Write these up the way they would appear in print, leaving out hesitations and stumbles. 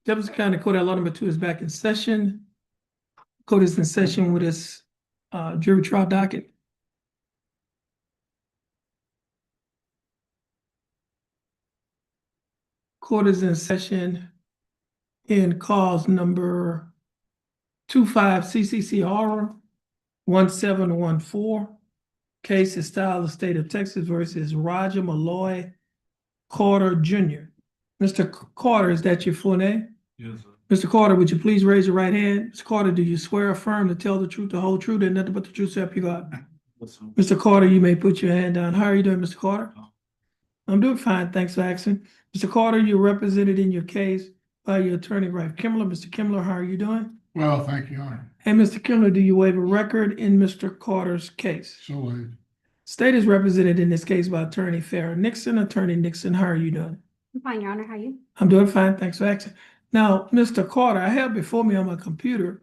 Jefferson County Court Law number 2 is back in session. Court is in session with its jury trial docket. Court is in session in cause number 25 CCCR 1714. Case is style of state of Texas versus Roger Malloy Carter Jr. Mr. Carter, is that your full name? Yes, sir. Mr. Carter, would you please raise your right hand? Mr. Carter, do you swear or affirm to tell the truth, the whole truth, and nothing but the truth, so help you God? Yes, sir. Mr. Carter, you may put your hand down. How are you doing, Mr. Carter? I'm doing fine, thanks for asking. Mr. Carter, you're represented in your case by your attorney, Ralph Kimmler. Mr. Kimmler, how are you doing? Well, thank you, Your Honor. And Mr. Kimmler, do you waive a record in Mr. Carter's case? So waived. State is represented in this case by attorney Farrah Nixon. Attorney Nixon, how are you doing? I'm fine, Your Honor. How are you? I'm doing fine, thanks for asking. Now, Mr. Carter, I have before me on my computer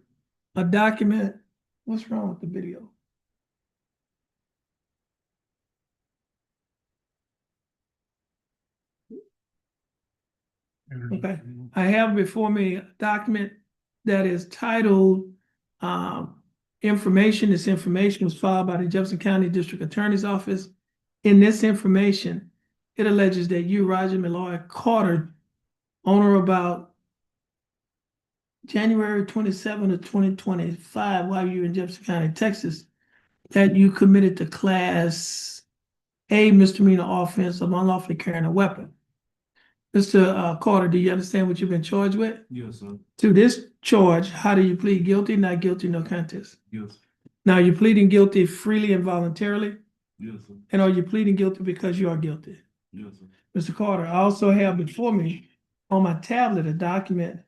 a document. What's wrong with the video? Okay, I have before me a document that is titled information. This information was filed by the Jefferson County District Attorney's Office. In this information, it alleges that you, Roger Malloy Carter, on or about January 27 of 2025, while you were in Jefferson County, Texas, that you committed the Class A misdemeanor offense of unlawfully carrying a weapon. Mr. Carter, do you understand what you've been charged with? Yes, sir. To this charge, how do you plead guilty? Not guilty, no contest. Yes. Now, you're pleading guilty freely and voluntarily? Yes, sir. And are you pleading guilty because you are guilty? Yes, sir. Mr. Carter, I also have before me on my tablet a document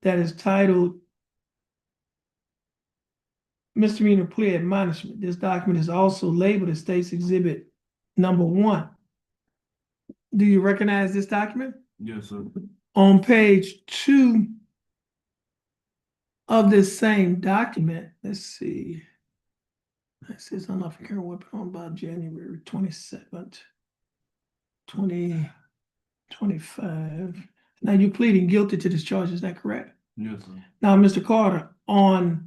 that is titled Misdemeanor Plea Admonishment. This document is also labeled as State's Exhibit number 1. Do you recognize this document? Yes, sir. On page 2 of this same document, let's see. It says unlawful carry weapon on about January 27th, 2025. Now you're pleading guilty to this charge, is that correct? Yes, sir. Now, Mr. Carter, on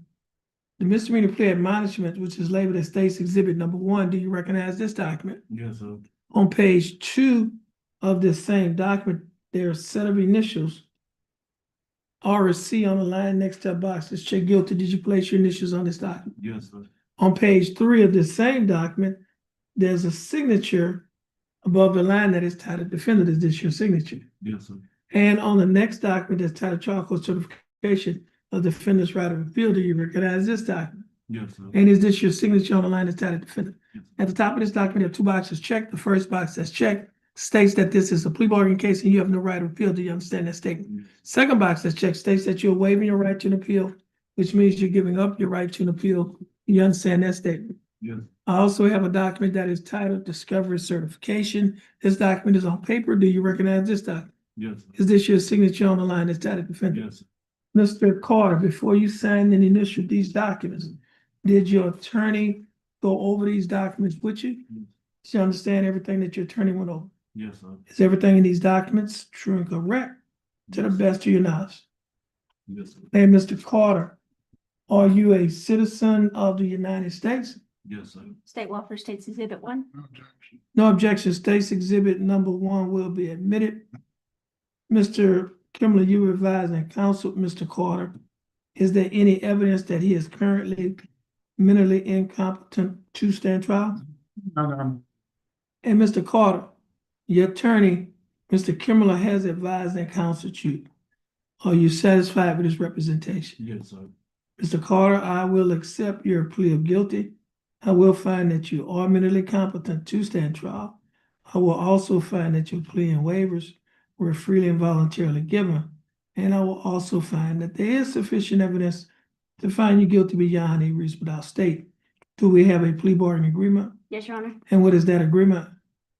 the misdemeanor plea admonishment, which is labeled as State's Exhibit number 1, do you recognize this document? Yes, sir. On page 2 of this same document, there's a set of initials, R or C, on the line next to a box that check guilty. Did you place your initials on this document? Yes, sir. On page 3 of this same document, there's a signature above the line that is titled defendant. Is this your signature? Yes, sir. And on the next document that's titled trial court certification of defendant's right of appeal, do you recognize this document? Yes, sir. And is this your signature on the line that's titled defendant? Yes. At the top of this document, there are 2 boxes checked. The first box that's checked states that this is a plea bargain case and you have no right of appeal. Do you understand that statement? Yes. Second box that's checked states that you're waiving your right to an appeal, which means you're giving up your right to an appeal. You understand that statement? Yes. I also have a document that is titled Discovery Certification. This document is on paper. Do you recognize this document? Yes, sir. Is this your signature on the line that's titled defendant? Yes, sir. Mr. Carter, before you signed and initialed these documents, did your attorney go over these documents with you? Yes. Did you understand everything that your attorney went over? Yes, sir. Is everything in these documents true and correct to the best of your knowledge? Yes, sir. Hey, Mr. Carter, are you a citizen of the United States? Yes, sir. State law for State's Exhibit 1. No objection. No objection. State's Exhibit number 1 will be admitted. Mr. Kimmler, you advised and counseled Mr. Carter. Is there any evidence that he is currently mentally incompetent to stand trial? No. And Mr. Carter, your attorney, Mr. Kimmler, has advised and counseled you. Are you satisfied with his representation? Yes, sir. Mr. Carter, I will accept your plea of guilty. I will find that you are mentally competent to stand trial. I will also find that your plea and waivers were freely and voluntarily given. And I will also find that there is sufficient evidence to find you guilty beyond a reasonable doubt. State, do we have a plea bargaining agreement? Yes, Your Honor. And what is that agreement?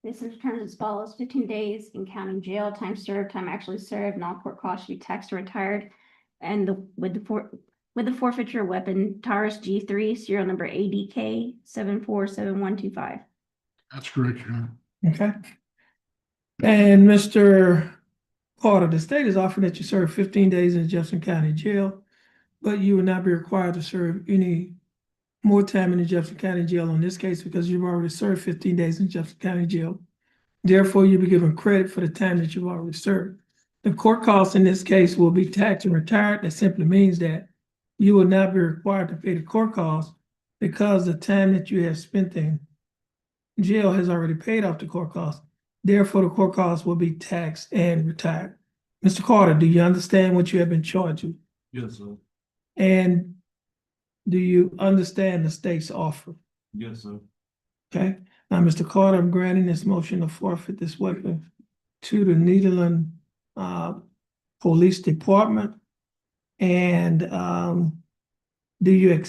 This is terms as follows: 15 days in county jail, time served, time actually served, non-court costs should be taxed or retired. And with the forfeiture weapon, Taurus G3, serial number ADK 747125. That's correct, Your Honor. Okay. And Mr. Carter, the state is offering that you serve 15 days in Jefferson County Jail, but you will not be required to serve any more time in the Jefferson County Jail in this case because you've already served 15 days in Jefferson County Jail. Therefore, you'll be given credit for the time that you've already served. The court costs in this case will be taxed and retired. That simply means that you will not be required to pay the court costs because the time that you have spent in jail has already paid off the court costs. Therefore, the court costs will be taxed and retired. Mr. Carter, do you understand what you have been charged with? Yes, sir. And do you understand the state's offer? Yes, sir. Okay, now, Mr. Carter, I'm granting this motion to forfeit this weapon to the Nederland Police Department. And do you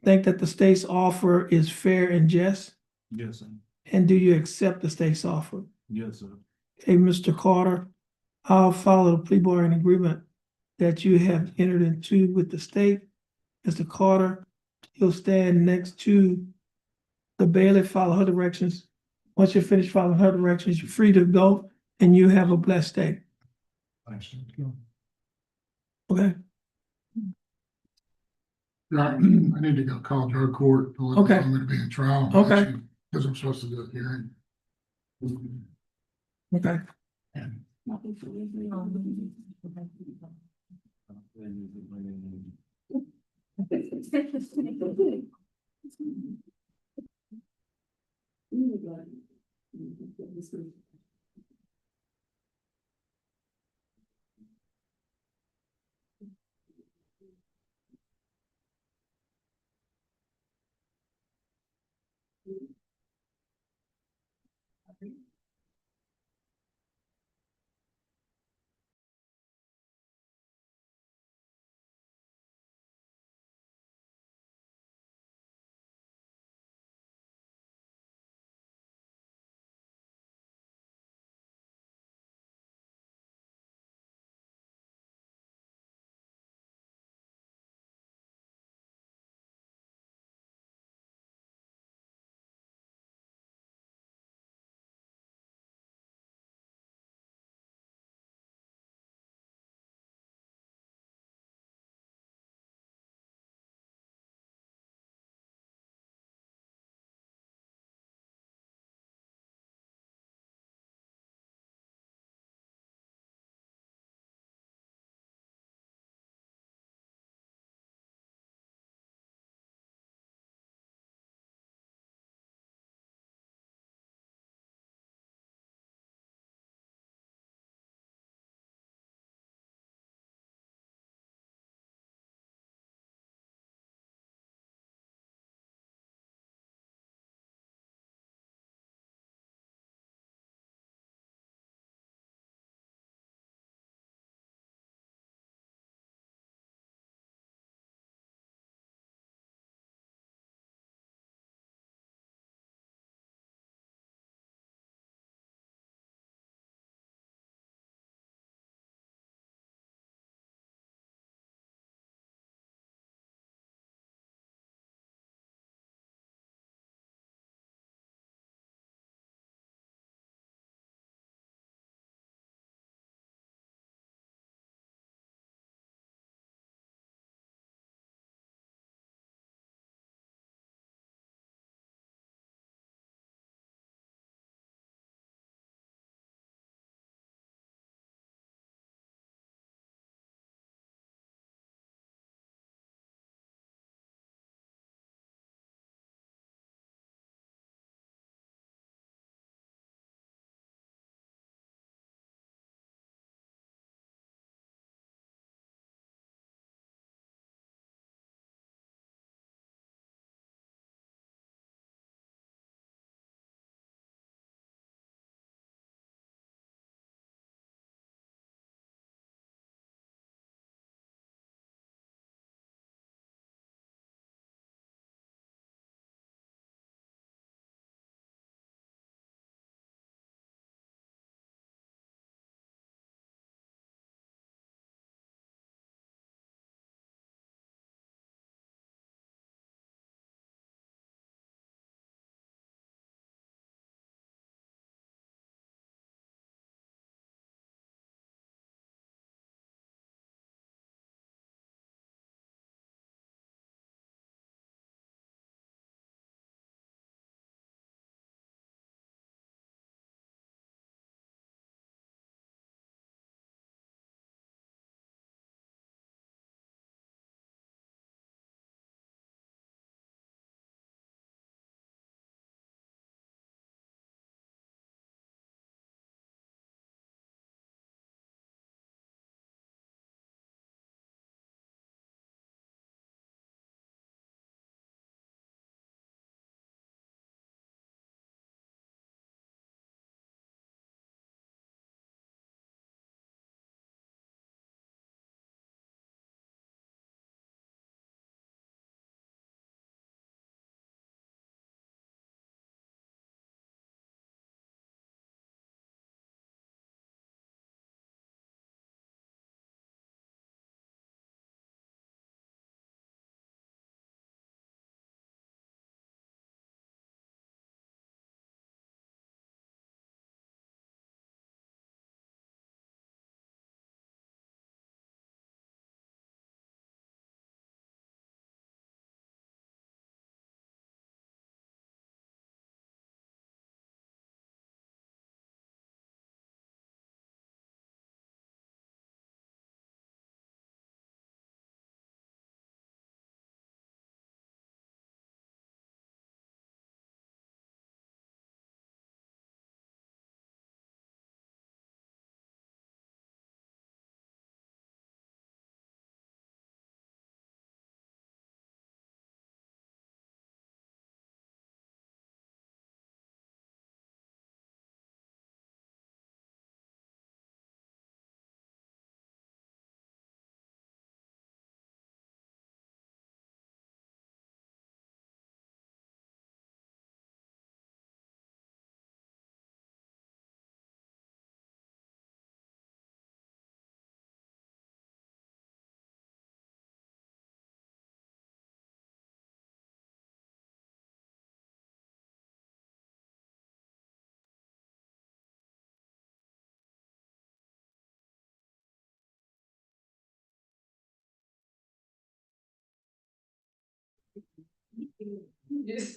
think that the state's offer is fair and just? Yes, sir. And do you accept the state's offer? Yes, sir. Okay, Mr. Carter, I'll follow the plea bargaining agreement that you have entered into with the state. Mr. Carter, you'll stand next to the bailiff, follow her directions. Once you're finished following her directions, you're free to go, and you have a blessed day. Thanks. Okay, Yeah, I need to go call drug court. To let Okay. them know I'm gonna be in trial. Okay. actually, Because I'm supposed to do a hearing. okay. And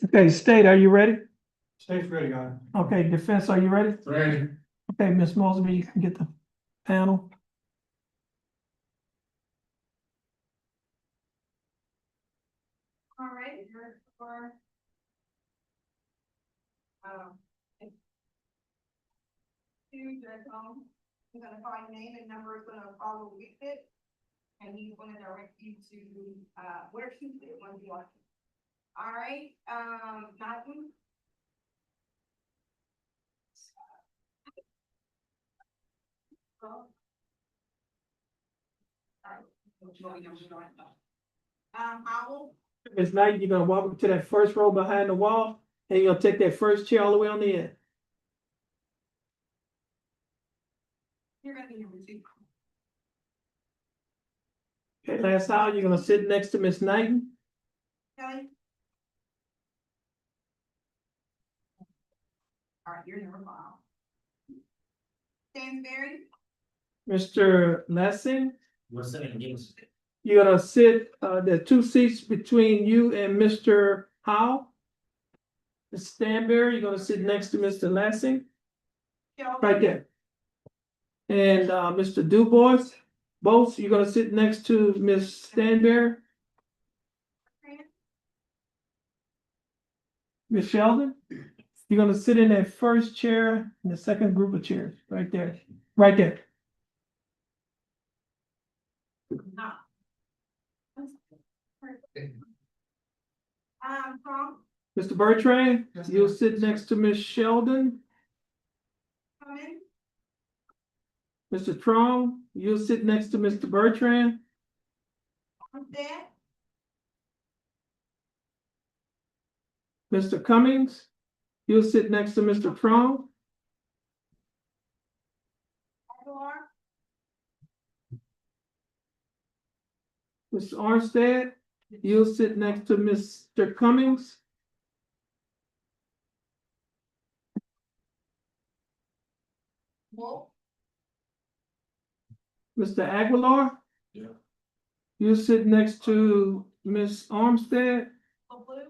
Okay, State, are you ready? State's ready, Your Honor. Okay, Defense, are you ready? Ready. Okay, Ms. Mosby, you can get the panel. All right, here for. Two, Judge Holmes, I'm gonna call your name and number is gonna follow with it. And he's gonna direct you to, where to sit when you want. All right, Malcolm. Howell. Ms. Knight, you're gonna walk up to that first row behind the wall, and you're gonna take that first chair all the way on the end. You're gonna be number two. Okay, last out, you're gonna sit next to Ms. Knighton. Kelly. All right, you're number five. Stansberry. Mr. Lessing, What's that again? you're gonna sit, there are two seats between you and Mr. Howe. Ms. Stanberry, you're gonna sit next to Mr. Lessing, Kelly. right there. And, Mr. Dubois, both, you're gonna sit next to Ms. Stanberry. Ms. Sheldon, you're gonna sit in that first chair in the second group of chairs, right there, right there. Trump, Mr. Bertrand, you'll sit next to Ms. Sheldon. come in. Mr. Trong, you'll sit next to Mr. Bertrand. Armstead, Mr. Cummings, you'll sit next to Mr. Trong. Aguilar, Mr. Armstead, you'll sit next to Mr. Cummings. Wolf, Mr. Aguilar, Yeah. you'll sit next to Ms. Armstead. LaBlue.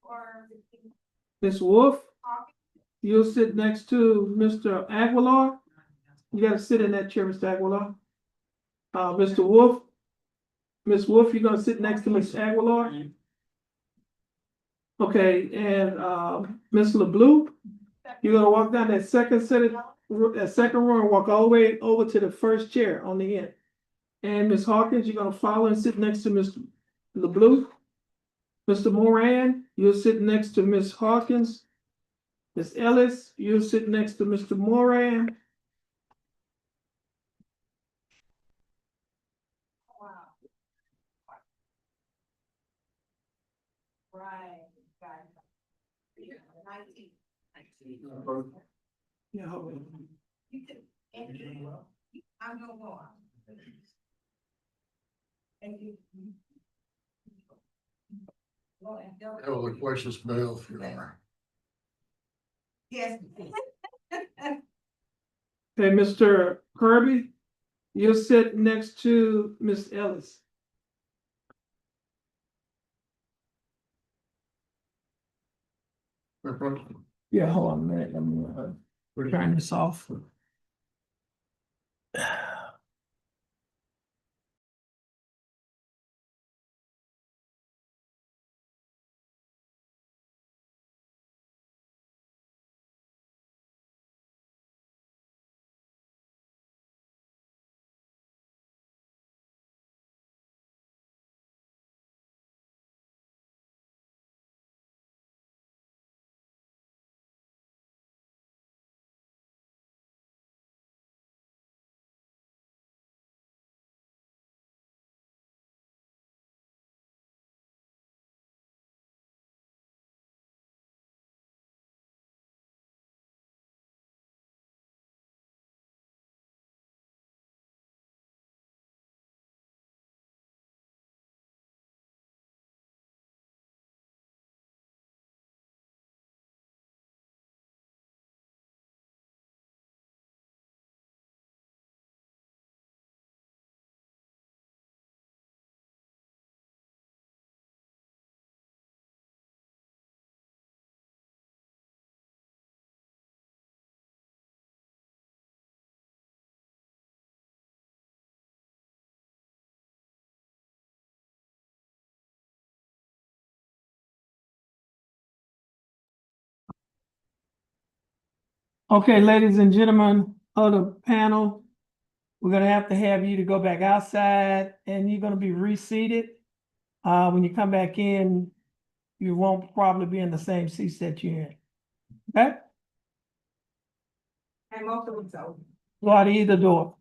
Or. Ms. Wolf, Hawkins. you'll sit next to Mr. Aguilar. You gotta sit in that chair, Mr. Aguilar. Mr. Wolf, Ms. Wolf, you're gonna sit next to Ms. Aguilar. Okay, and, Ms. LeBlue, you're gonna walk down that second row and walk all the way over to the first chair on the end. And Ms. Hawkins, you're gonna follow and sit next to Mr. LeBlue. Mr. Moran, you'll sit next to Ms. Hawkins. Ms. Ellis, you'll sit next to Mr. Moran. Wow. Right, got it. 19. Yeah, hold on. You can, I'm gonna go on. Thank you. Go ahead, go ahead. Have a loquacious bell if you are. Yes. Okay, Mr. Kirby, you'll sit next to Ms. Ellis. Yeah, hold on a minute, let me, turn this off. Okay, ladies and gentlemen of the panel, we're gonna have to have you to go back outside and you're gonna be reseated. When you come back in, you won't probably be in the same seats that you're in. Okay? And most of them so. Go out either door.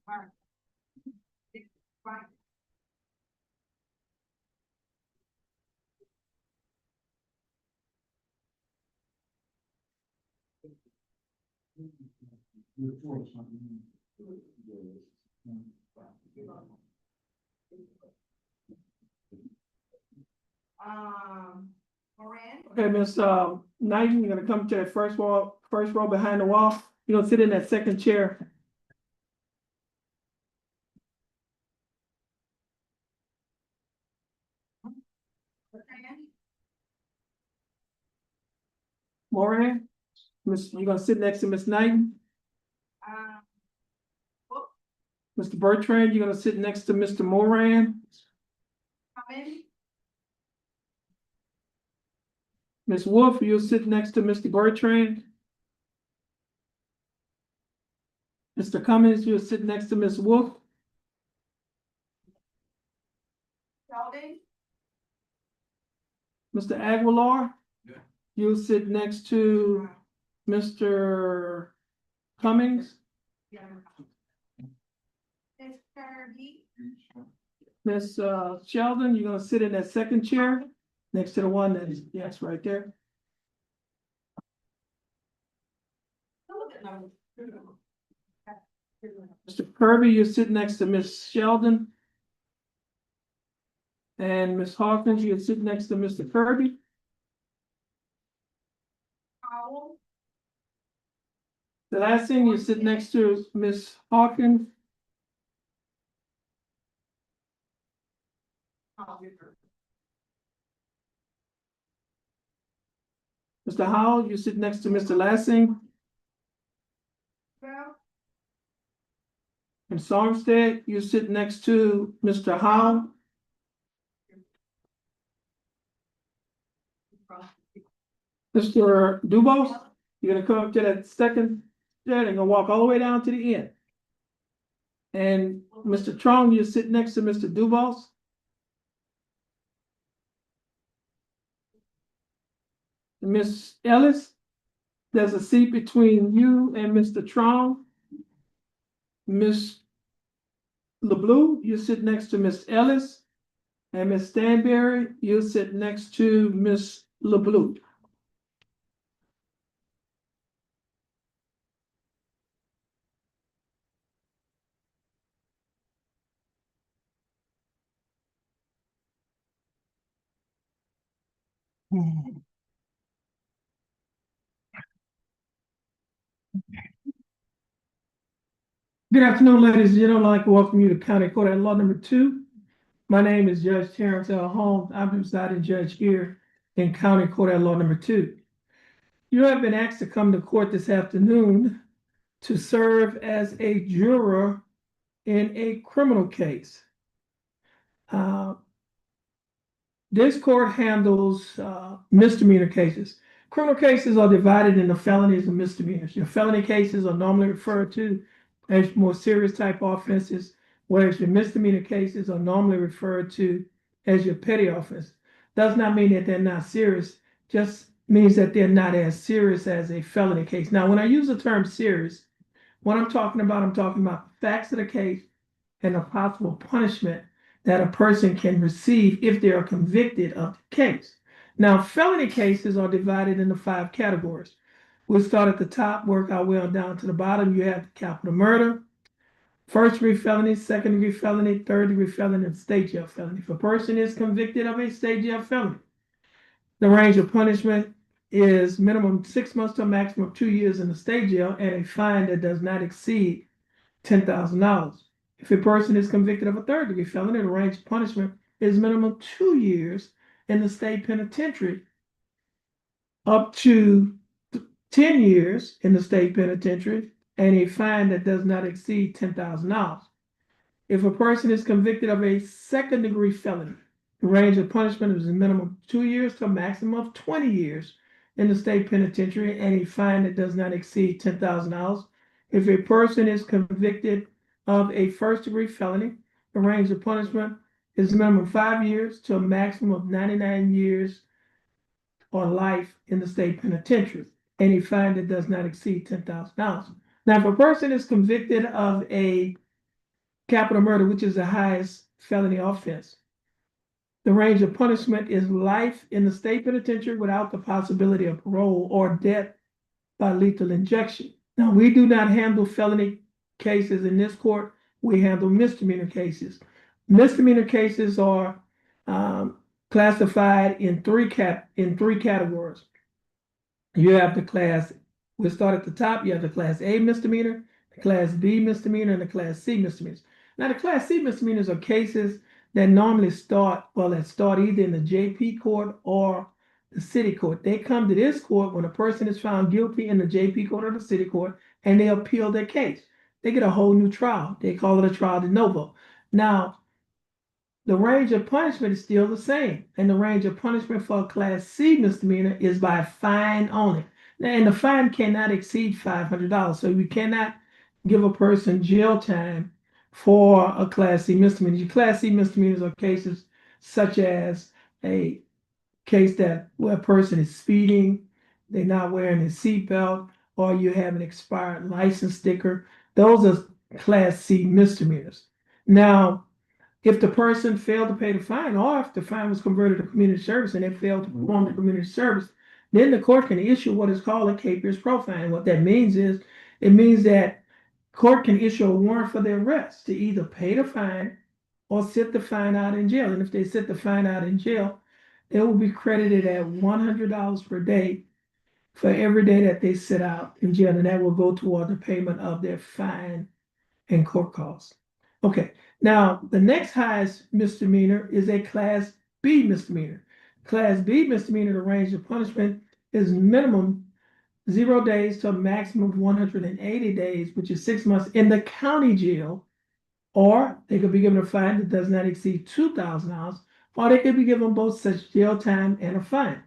Alright. Right. Moran, Okay, Miss Knighton, you're gonna come to that first row behind the wall. You're gonna sit in that second chair. Moran, Moran, you're gonna sit next to Miss Knighton. Book, Mr. Bertrand, you're gonna sit next to Mr. Moran. Cummins, Ms. Wolf, you'll sit next to Mr. Bertrand. Mr. Cummins, you'll sit next to Ms. Wolf. Sheldon, Mr. Aguilar. Yeah. You'll sit next to Mr. Cummings. Mr. B, Ms. Sheldon, you're gonna sit in that second chair next to the one that is, yes, right there. look at them. Mr. Kirby, you sit next to Ms. Sheldon. And Ms. Hawkins, you sit next to Mr. Kirby. Powell, The last thing, you sit next to Ms. Hawkins. Mr. Howell, you sit next to Mr. Lassing. Bell, And Sarmstead, you sit next to Mr. Howell. Mr. Dubose, you're gonna come up to that second, chair and gonna walk all the way down to the end. And Mr. Trong, you sit next to Mr. Dubose. Miss Ellis, there's a seat between you and Mr. Trong. Miss LeBlue, you sit next to Miss Ellis. And Miss Stanberry, you sit next to Miss LeBlue. Good afternoon, ladies and gentlemen. I'd like to welcome you to County Court at Law Number 2. My name is Judge Terrence L. Holmes. I'm the presiding judge here in County Court at Law Number 2. You have been asked to come to court this afternoon to serve as a juror in a criminal case. This court handles misdemeanor cases. Criminal cases are divided into felonies and misdemeanors. Your felony cases are normally referred to as more serious type offenses, whereas your misdemeanor cases are normally referred to as your petty offense. Does not mean that they're not serious, just means that they're not as serious as a felony case. Now, when I use the term serious, what I'm talking about the facts of the case and the possible punishment that a person can receive if they are convicted of the case. Now, felony cases are divided into 5 categories. We'll start at the top, work our way on down to the bottom. You have capital murder, first-degree felony, second-degree felony, third-degree felony, and state jail felony. If a person is convicted of a state jail felony, the range of punishment is minimum 6 months to a maximum of 2 years in the state jail and a fine that does not exceed $10,000. If a person is convicted of a third-degree felony, the range of punishment is minimum 2 years in the state penitentiary, up to 10 years in the state penitentiary, and a fine that does not exceed $10,000. If a person is convicted of a second-degree felony, the range of punishment is a minimum 2 years to a maximum of 20 years in the state penitentiary, and a fine that does not exceed $10,000. If a person is convicted of a first-degree felony, the range of punishment is minimum 5 years to a maximum of 99 years or life in the state penitentiary, and a fine that does not exceed $10,000. Now, if a person is convicted of a capital murder, which is the highest felony offense. The range of punishment is life in the state penitentiary without the possibility of parole or death by lethal injection. Now, we do not handle felony cases in this court. We handle misdemeanor cases. Misdemeanor cases are classified in three categories. You have the class, we'll start at the top, you have the class A misdemeanor, the class B misdemeanor, and the class C misdemeanors. Now, the class C misdemeanors are cases that normally start either in the JP court or the city court. They come to this court when a person is found guilty in the JP court or the city court, and they appeal their case. They get a whole new trial. They call it a trial de novo. Now, the range of punishment is still the same, and the range of punishment for a class C misdemeanor is by fine only. Now, and the fine cannot exceed $500, so you cannot give a person jail time for a class C misdemeanor. Your class C misdemeanors are cases such as a case where a person is speeding, they're not wearing a seatbelt, or you have an expired license sticker. Those are class C misdemeanors. Now, if the person failed to pay the fine, or if the fine was converted to community service and they failed to perform the community service, then the court can issue what is called a capious pro fine. What that means is, it means that court can issue a warrant for their arrest to either pay the fine or sit the fine out in jail. And if they sit the fine out in jail, they will be credited at $100 per day for every day that they sit out in jail, and that will go toward the payment of their fine and court costs. Okay, now the next highest misdemeanor is a class B misdemeanor. Class B misdemeanor, the range of punishment is minimum 0 days to a maximum of 180 days, which is 6 months in the county jail, or they could be given a fine that does not exceed $2,000, or they could be given both such jail time and a fine.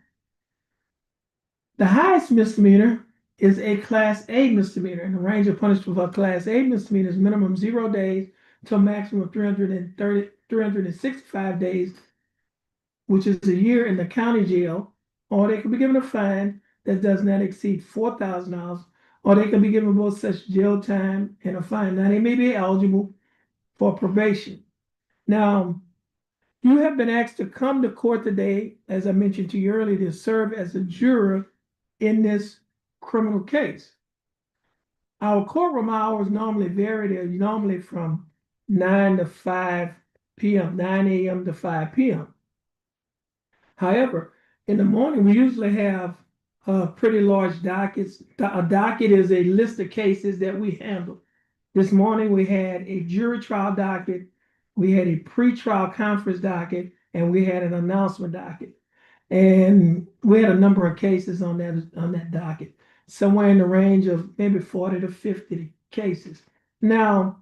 The highest misdemeanor is a class A misdemeanor, and the range of punishment for a class A misdemeanor is minimum 0 days to a maximum of 365 days, which is a year in the county jail, or they could be given a fine that does not exceed $4,000, or they could be given both such jail time and a fine. Now, they may be eligible for probation. Now, you have been asked to come to court today, as I mentioned to you earlier, to serve as a juror in this criminal case. Our courtroom hours normally vary. They're normally from 9 to 5 p.m., 9 a.m. to 5 p.m. However, in the morning, we usually have pretty large dockets. A docket is a list of cases that we handle. This morning, we had a jury trial docket, we had a pre-trial conference docket, and we had an announcement docket. And we had a number of cases on that docket, somewhere in the range of maybe 40 to 50 cases. Now,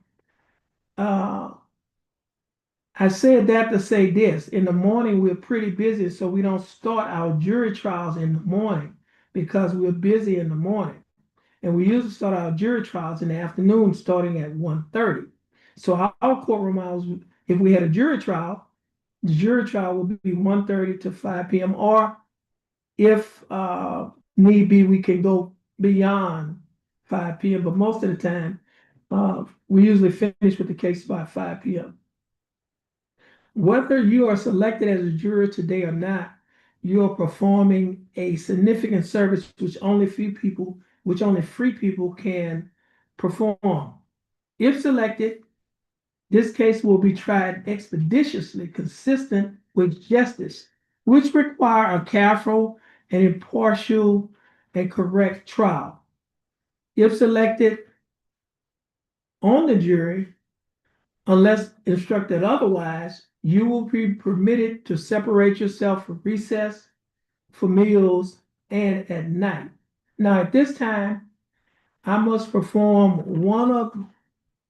I said that to say this. In the morning, we're pretty busy, so we don't start our jury trials in the morning because we're busy in the morning. And we usually start our jury trials in the afternoon, starting at 1:30. So our courtroom hours, if we had a jury trial, the jury trial would be 1:30 to 5 p.m. Or if need be, we can go beyond 5 p.m. But most of the time, we usually finish with the case by 5 p.m. Whether you are selected as a juror today or not, you are performing a significant service which only free people can perform. If selected, this case will be tried expeditiously, consistent with justice, which require a careful and impartial and correct trial. If selected on the jury, unless instructed otherwise, you will be permitted to separate yourself for recess, for meals, and at night. Now, at this time, I must perform one of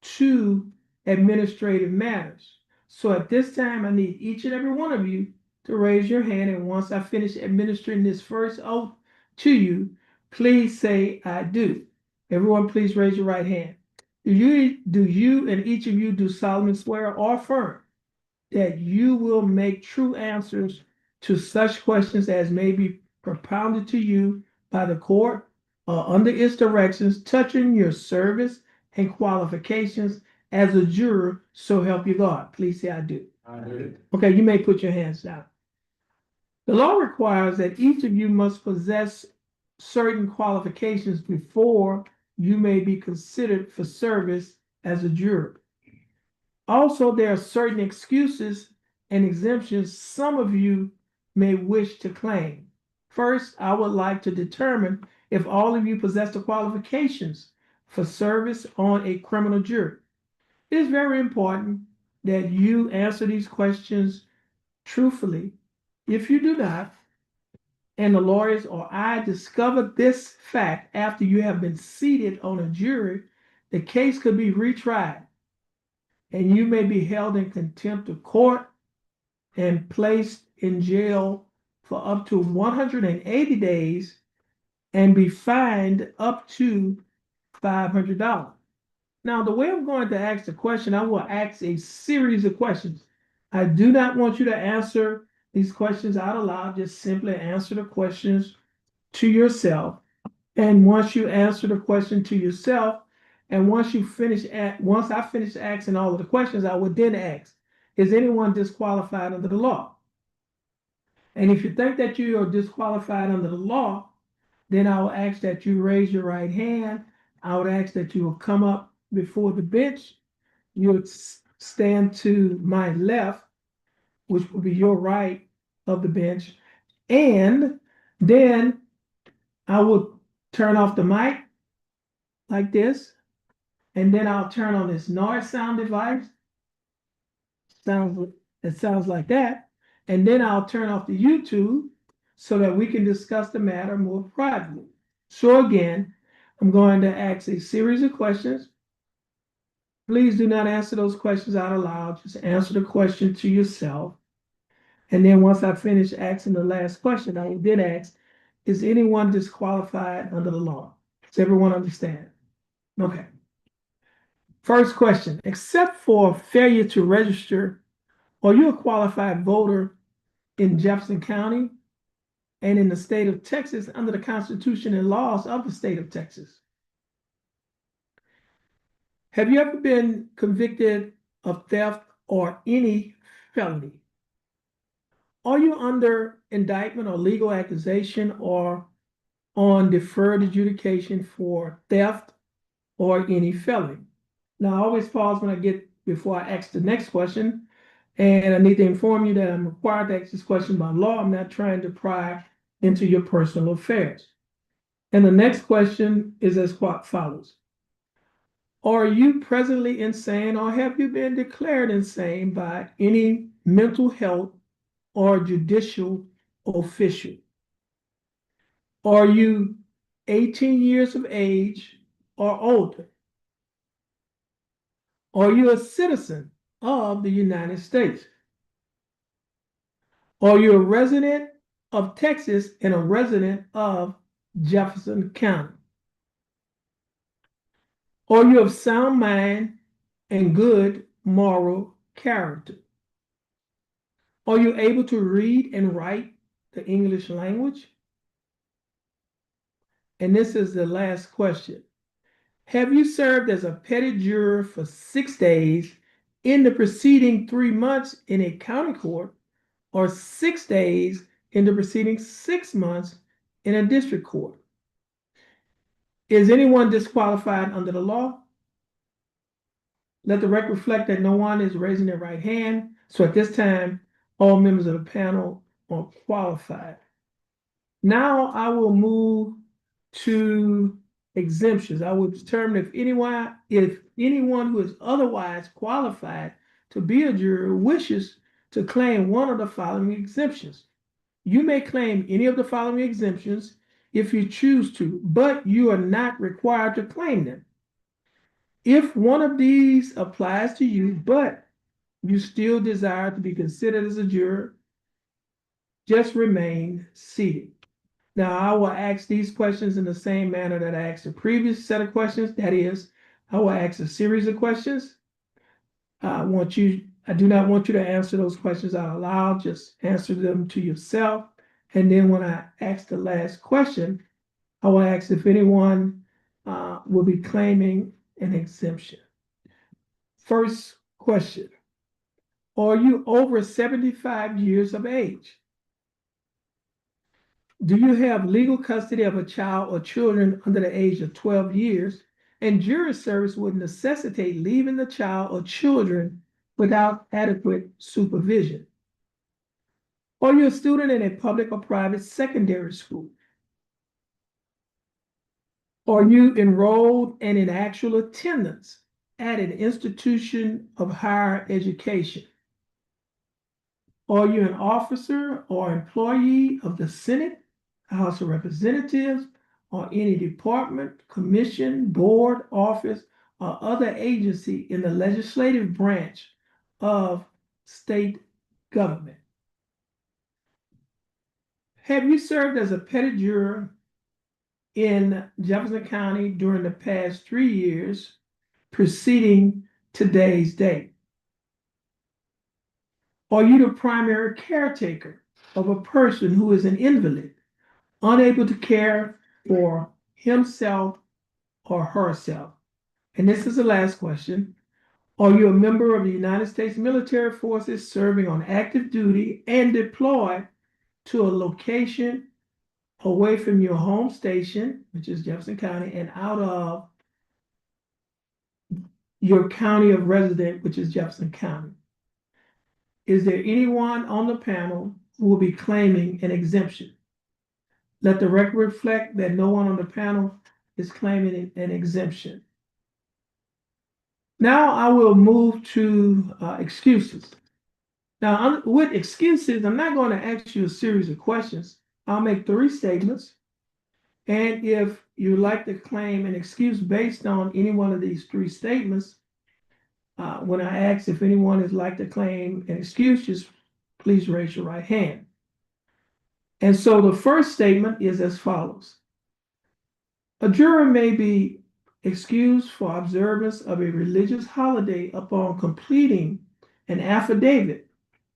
2 administrative matters. So at this time, I need each and every one of you to raise your hand. And once I finish administering this first oath to you, please say, "I do." Everyone, please raise your right hand. Do you and each of you do solemnly swear or affirm that you will make true answers to such questions as may be propounded to you by the court or under its directions touching your service and qualifications as a juror, so help you God? Please say I do. I do. Okay, you may put your hands down. The law requires that each of you must possess certain qualifications before you may be considered for service as a juror. Also, there are certain excuses and exemptions some of you may wish to claim. First, I would like to determine if all of you possess the qualifications for service on a criminal jury. It is very important that you answer these questions truthfully. If you do not, and the lawyers or I discover this fact after you have been seated on a jury, the case could be retried and you may be held in contempt of court and placed in jail for up to 180 days and be fined up to $500. Now, the way I'm going to ask the question, I will ask a series of questions. I do not want you to answer these questions out aloud. Just simply answer the questions to yourself. And once you answer the question to yourself, and once I finish asking all of the questions, I would then ask, is anyone disqualified under the law? And if you think that you are disqualified under the law, then I will ask that you raise your right hand. I would ask that you will come up before the bench. You would stand to my left, which will be your right of the bench. And then I will turn off the mic like this. And then I'll turn on this noise sound device. It sounds like that. And then I'll turn off the YouTube so that we can discuss the matter more privately. So again, I'm going to ask a series of questions. Please do not answer those questions out aloud. Just answer the question to yourself. And then once I finish asking the last question, I will then ask, is anyone disqualified under the law? Does everyone understand? Okay. First question, except for failure to register, are you a qualified voter in Jefferson County and in the state of Texas under the Constitution and laws of the state of Texas? Have you ever been convicted of theft or any felony? Are you under indictment or legal accusation or on deferred adjudication for theft or any felony? Now, I always pause before I ask the next question, and I need to inform you that I'm required to ask this question by law. I'm not trying to pry into your personal affairs. And the next question is as follows. Are you presently insane or have you been declared insane by any mental health or judicial official? Are you 18 years of age or older? Are you a citizen of the United States? Are you a resident of Texas and a resident of Jefferson County? Are you of sound mind and good moral character? Are you able to read and write the English language? And this is the last question. Have you served as a petty juror for 6 days in the preceding 3 months in a county court or 6 days in the preceding 6 months in a district court? Is anyone disqualified under the law? Let the record reflect that no one is raising their right hand. So at this time, all members of the panel are qualified. Now I will move to exemptions. I will determine if anyone who is otherwise qualified to be a juror wishes to claim one of the following exemptions. You may claim any of the following exemptions if you choose to, but you are not required to claim them. If one of these applies to you, but you still desire to be considered as a juror, just remain seated. Now, I will ask these questions in the same manner that I asked the previous set of questions. That is, I will ask a series of questions. I do not want you to answer those questions out loud. Just answer them to yourself. And then when I ask the last question, I will ask if anyone will be claiming an exemption. First question. Are you over 75 years of age? Do you have legal custody of a child or children under the age of 12 years? And jury service would necessitate leaving the child or children without adequate supervision. Are you a student in a public or private secondary school? Are you enrolled and in actual attendance at an institution of higher education? Are you an officer or employee of the Senate, House of Representatives, or any department, commission, board, office, or other agency in the legislative branch of state government? Have you served as a petit juror in Jefferson County during the past 3 years preceding today's date? Are you the primary caretaker of a person who is an invalid, unable to care for himself or herself? And this is the last question. Are you a member of the United States military forces serving on active duty and deployed to a location away from your home station, which is Jefferson County, and out of your county of residence, which is Jefferson County? Is there anyone on the panel who will be claiming an exemption? Let the record reflect that no one on the panel is claiming an exemption. Now I will move to excuses. Now, with excuses, I'm not going to ask you a series of questions. I'll make 3 statements. And if you'd like to claim an excuse based on any one of these 3 statements, when I ask if anyone would like to claim an excuse, just please raise your right hand. And so the first statement is as follows. A juror may be excused for observance of a religious holiday upon completing an affidavit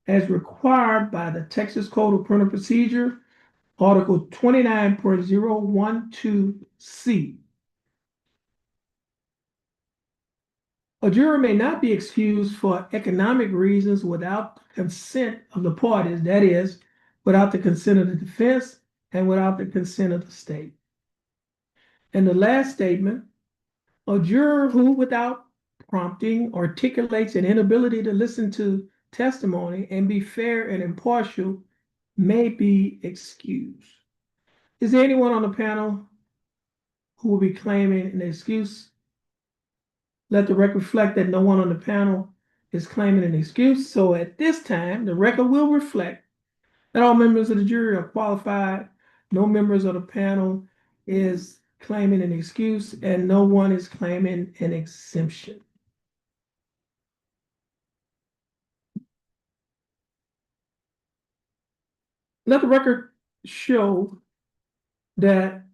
as required by the Texas Code of Criminal Procedure, Article 29.012C. A juror may not be excused for economic reasons without consent of the parties, that is, without the consent of the defense and without the consent of the state. And the last statement, a juror who, without prompting, articulates an inability to listen to testimony and be fair and impartial may be excused. Is there anyone on the panel who will be claiming an excuse? Let the record reflect that no one on the panel is claiming an excuse. So at this time, the record will reflect that all members of the jury are qualified. No members of the panel is claiming an excuse, and no one is claiming an exemption. Let the record show that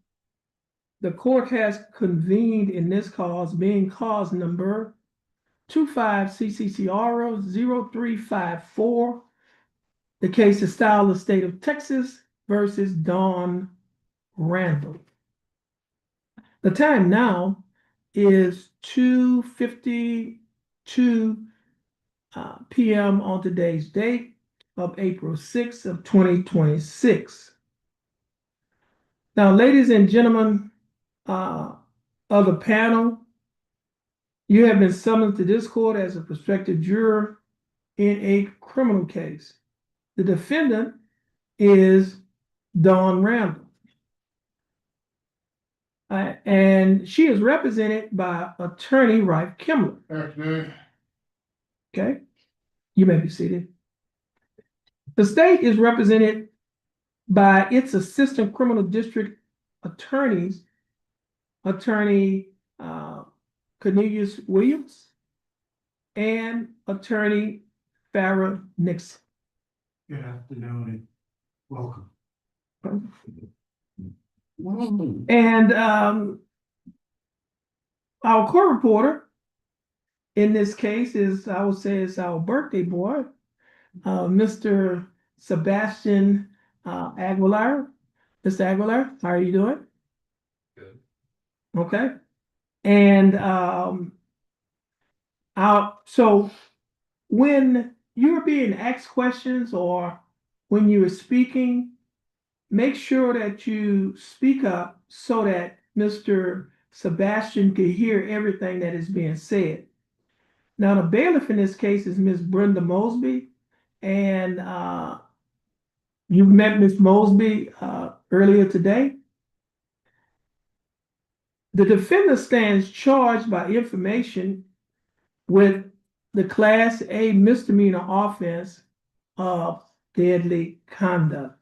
the court has convened in this cause, being cause number 25 CCCR 0354. The case is styled the state of Texas versus Dawn Randall. The time now is 2:52 p.m. on today's date of April 6th of 2026. Now, ladies and gentlemen of the panel, you have been summoned to this court as a prospective juror in a criminal case. The defendant is Dawn Randall. And she is represented by attorney Ralph Kimler. Afternoon. Okay, you may be seated. The state is represented by its assistant criminal district attorneys, attorney Cornelius Williams and attorney Farrah Nixon. Good afternoon and welcome. And our court reporter in this case is, I would say, it's our birthday boy, Mr. Sebastian Aguilar. Mr. Aguilar, how are you doing? Good. Okay. And So when you're being asked questions or when you're speaking, make sure that you speak up so that Mr. Sebastian can hear everything that is being said. Now, the bailiff in this case is Miss Brenda Mosby, and you met Miss Mosby earlier today. The defendant stands charged by information with the Class A misdemeanor offense of deadly conduct.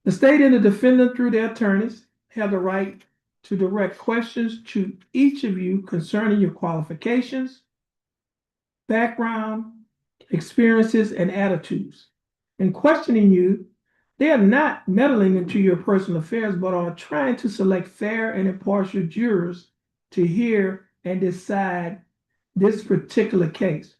The state and the defendant, through their attorneys, have the right to direct questions to each of you concerning your qualifications, background, experiences, and attitudes. In questioning you, they are not meddling into your personal affairs, but are trying to select fair and impartial jurors to hear and decide this particular case.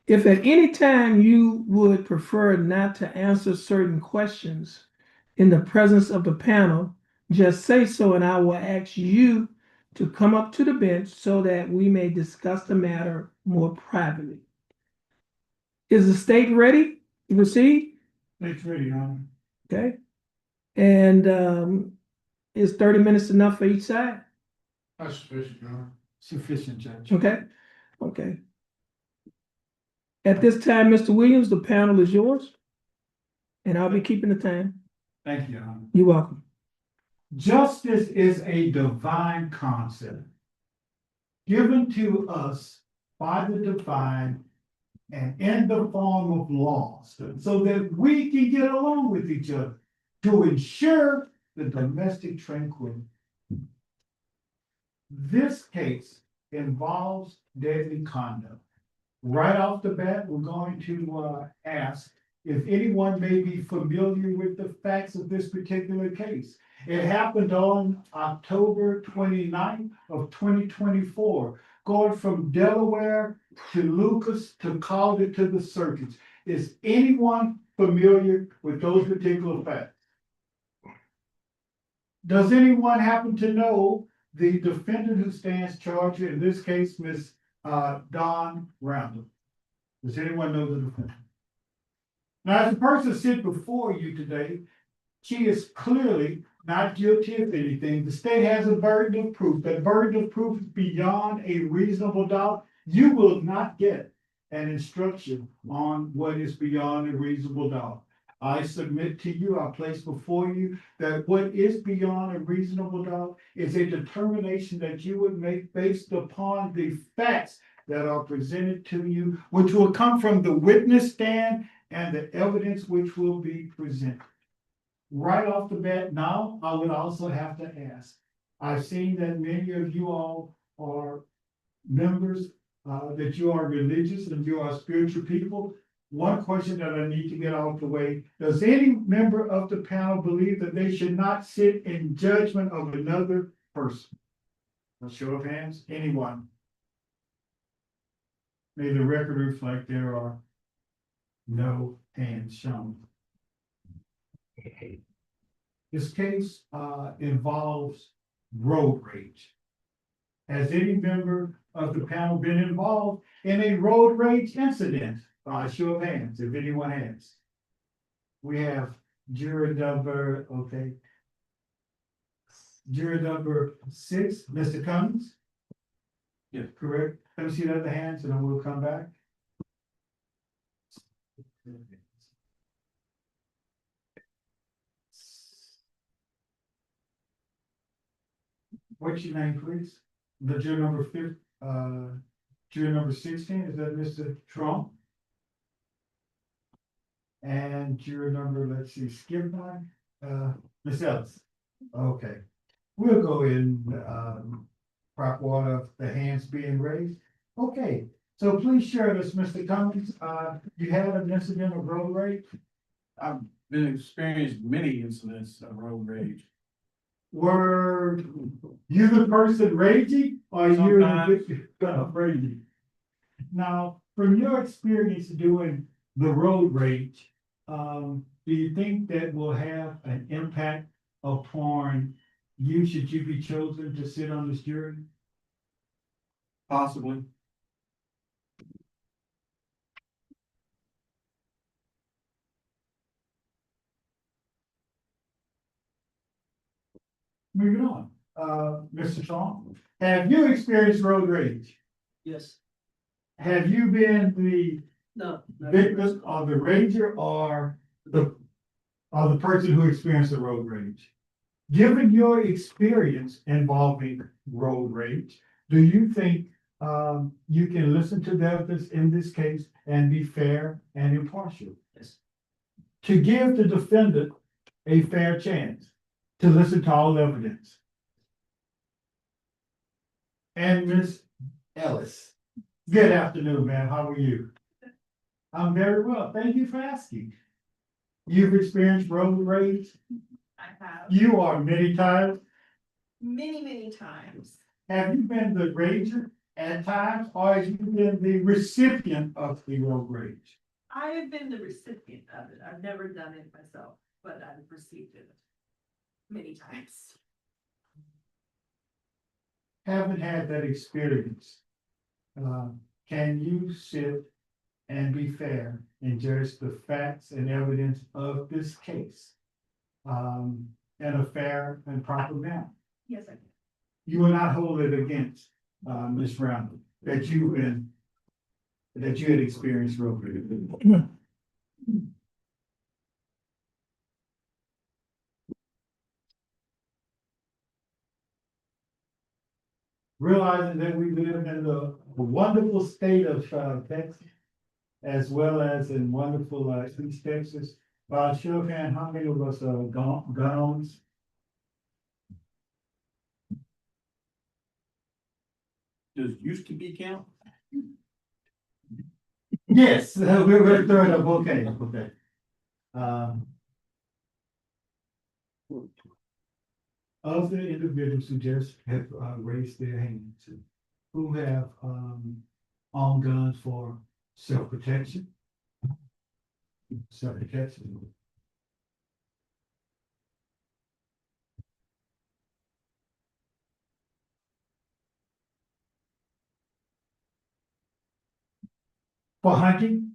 If at any time you would prefer not to answer certain questions in the presence of the panel, just say so and I will ask you to come up to the bench so that we may discuss the matter more privately. Is the state ready to proceed? It's ready, Your Honor. Okay. And is 30 minutes enough for each side? That's sufficient, Your Honor. Sufficient, Judge. Okay. Okay. At this time, Mr. Williams, the panel is yours. And I'll be keeping the time. Thank you, Your Honor. You're welcome. Justice is a divine concept given to us by the divine and in the form of laws so that we can get along with each other to ensure the domestic tranquility. This case involves deadly conduct. Right off the bat, we're going to ask if anyone may be familiar with the facts of this particular case. It happened on October 29th of 2024, going from Delaware to Lucas to Calder to the circuits. Is anyone familiar with those particular facts? Does anyone happen to know the defendant who stands charged, in this case, Ms. Dawn Randall? Does anyone know the defendant? Now, as the person sitting before you today, she is clearly not guilty of anything. The state has a burden of proof. That burden of proof is beyond a reasonable doubt. You will not get an instruction on what is beyond a reasonable doubt. I submit to you, I place before you that what is beyond a reasonable doubt is a determination that you would make based upon the facts that are presented to you, which will come from the witness stand and the evidence which will be presented. Right off the bat now, I would also have to ask, I've seen that many of you all are members, that you are religious and you are spiritual people. One question that I need to get out of the way, does any member of the panel believe that they should not sit in judgment of another person? A show of hands, anyone? May the record reflect there are no hands shown. This case involves road rage. Has any member of the panel been involved in a road rage incident? Show of hands, if anyone has. We have juror number, okay. Juror number 6, Mr. Cummings? Yes, correct. Let me see the other hands and then we'll come back. What's your name, please? The juror number 5, juror number 16, is that Mr. Trump? And juror number, let's see, skip one, Ms. Ellis. Okay, we'll go in proper order of the hands being raised. Okay, so please share this, Mr. Cummings. You had an incident of road rage? I've been experienced many incidents of road rage. Were you the person raging or you the Sometimes. victim of raging? Now, from your experience doing the road rage, do you think that will have an impact upon you should you be chosen to sit on this jury? Possibly. Moving on, Mr. Strong, have you experienced road rage? Yes, Have you been the no. victim of the rager or the person who experienced the road rage? Given your experience involving road rage, do you think you can listen to the evidence in this case and be fair and impartial? Yes. To give the defendant a fair chance to listen to all evidence. And Ms. Ellis, good afternoon, ma'am. How are you? I'm very well. Thank you for asking. You've experienced road rage? I have You are many times. many times. Have you been the rager at times, or have you been the recipient of the road rage? I have been the recipient of it. I've never done it myself, but I've received it many times. Haven't had that experience. Can you sit and be fair and judge the facts and evidence of this case? In a fair and proper manner? Yes, I can. You will not hold it against, Ms. Randall, that you had experienced road rage. Realizing that we live in the wonderful state of Texas, as well as in wonderful East Texas. By show of hand, how many of us are gun owners? Does used to be count? Yes, we're gonna throw it up, okay, okay. Of the individuals who just have raised their hands, who have owned guns for self-protection. Self-protection. For hunting.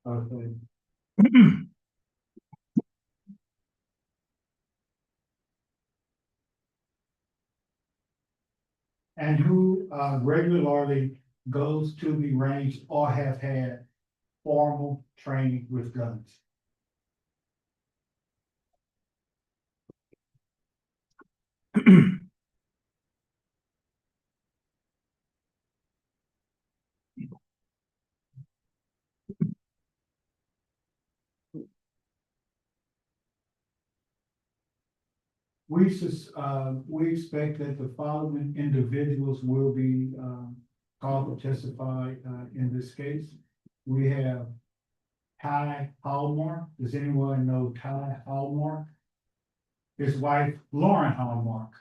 Okay. And who regularly goes to the range or have had formal training with guns. We expect that the following individuals will be called to testify in this case. We have Ty Hallmark. Does anyone know Ty Hallmark? His wife, Lauren Hallmark.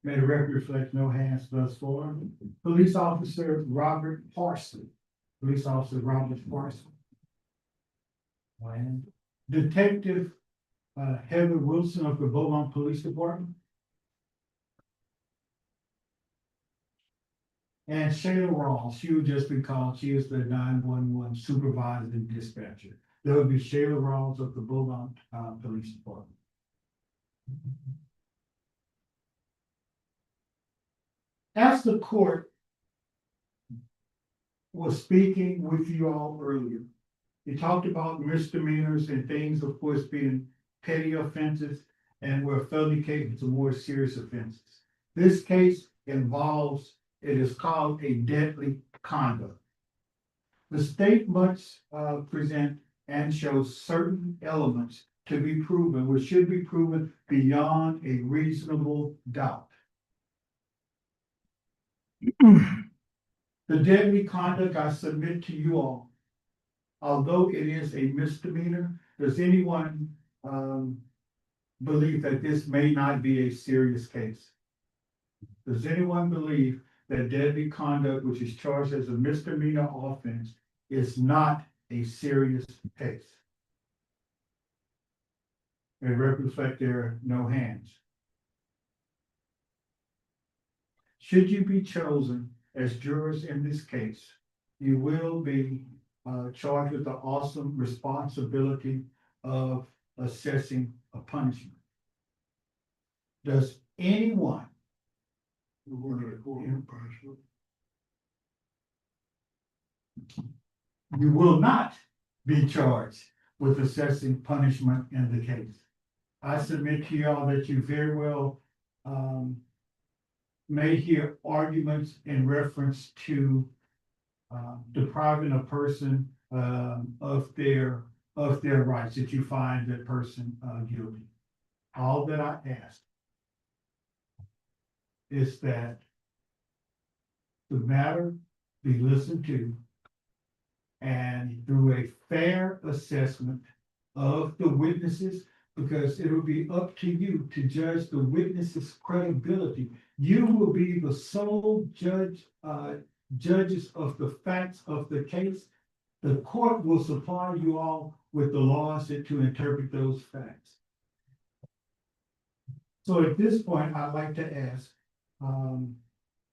May the record reflect no hands thus far. Police officer Robert Parsley. Police officer Robert Parsley. And Detective Heather Wilson of the Beaumont Police Department. And Shayla Rawls, she would just be called, she is the 911 supervisor and dispatcher. There would be Shayla Rawls of the Beaumont Police Department. As the court was speaking with you all earlier, it talked about misdemeanors and things, of course, being petty offenses and where felony cases are more serious offenses. This case involves, it is called a deadly conduct. The state must present and show certain elements to be proven, which should be proven beyond a reasonable doubt. The deadly conduct I submit to you all, although it is a misdemeanor, does anyone believe that this may not be a serious case? Does anyone believe that deadly conduct, which is charged as a misdemeanor offense, is not a serious case? May the record reflect there are no hands. should you be chosen as jurors in this case, you will be charged with the awesome responsibility of assessing a punishment. Does anyone, We're going to the court of punishment. you will not be charged with assessing punishment in the case. I submit to y'all that you very well may hear arguments in reference to depriving a person of their rights, that you find that person guilty. All that I ask is that the matter be listened to, and through a fair assessment of the witnesses, because it will be up to you to judge the witnesses' credibility. You will be the sole judges of the facts of the case. The court will supply you all with the laws to interpret those facts. So at this point, I'd like to ask,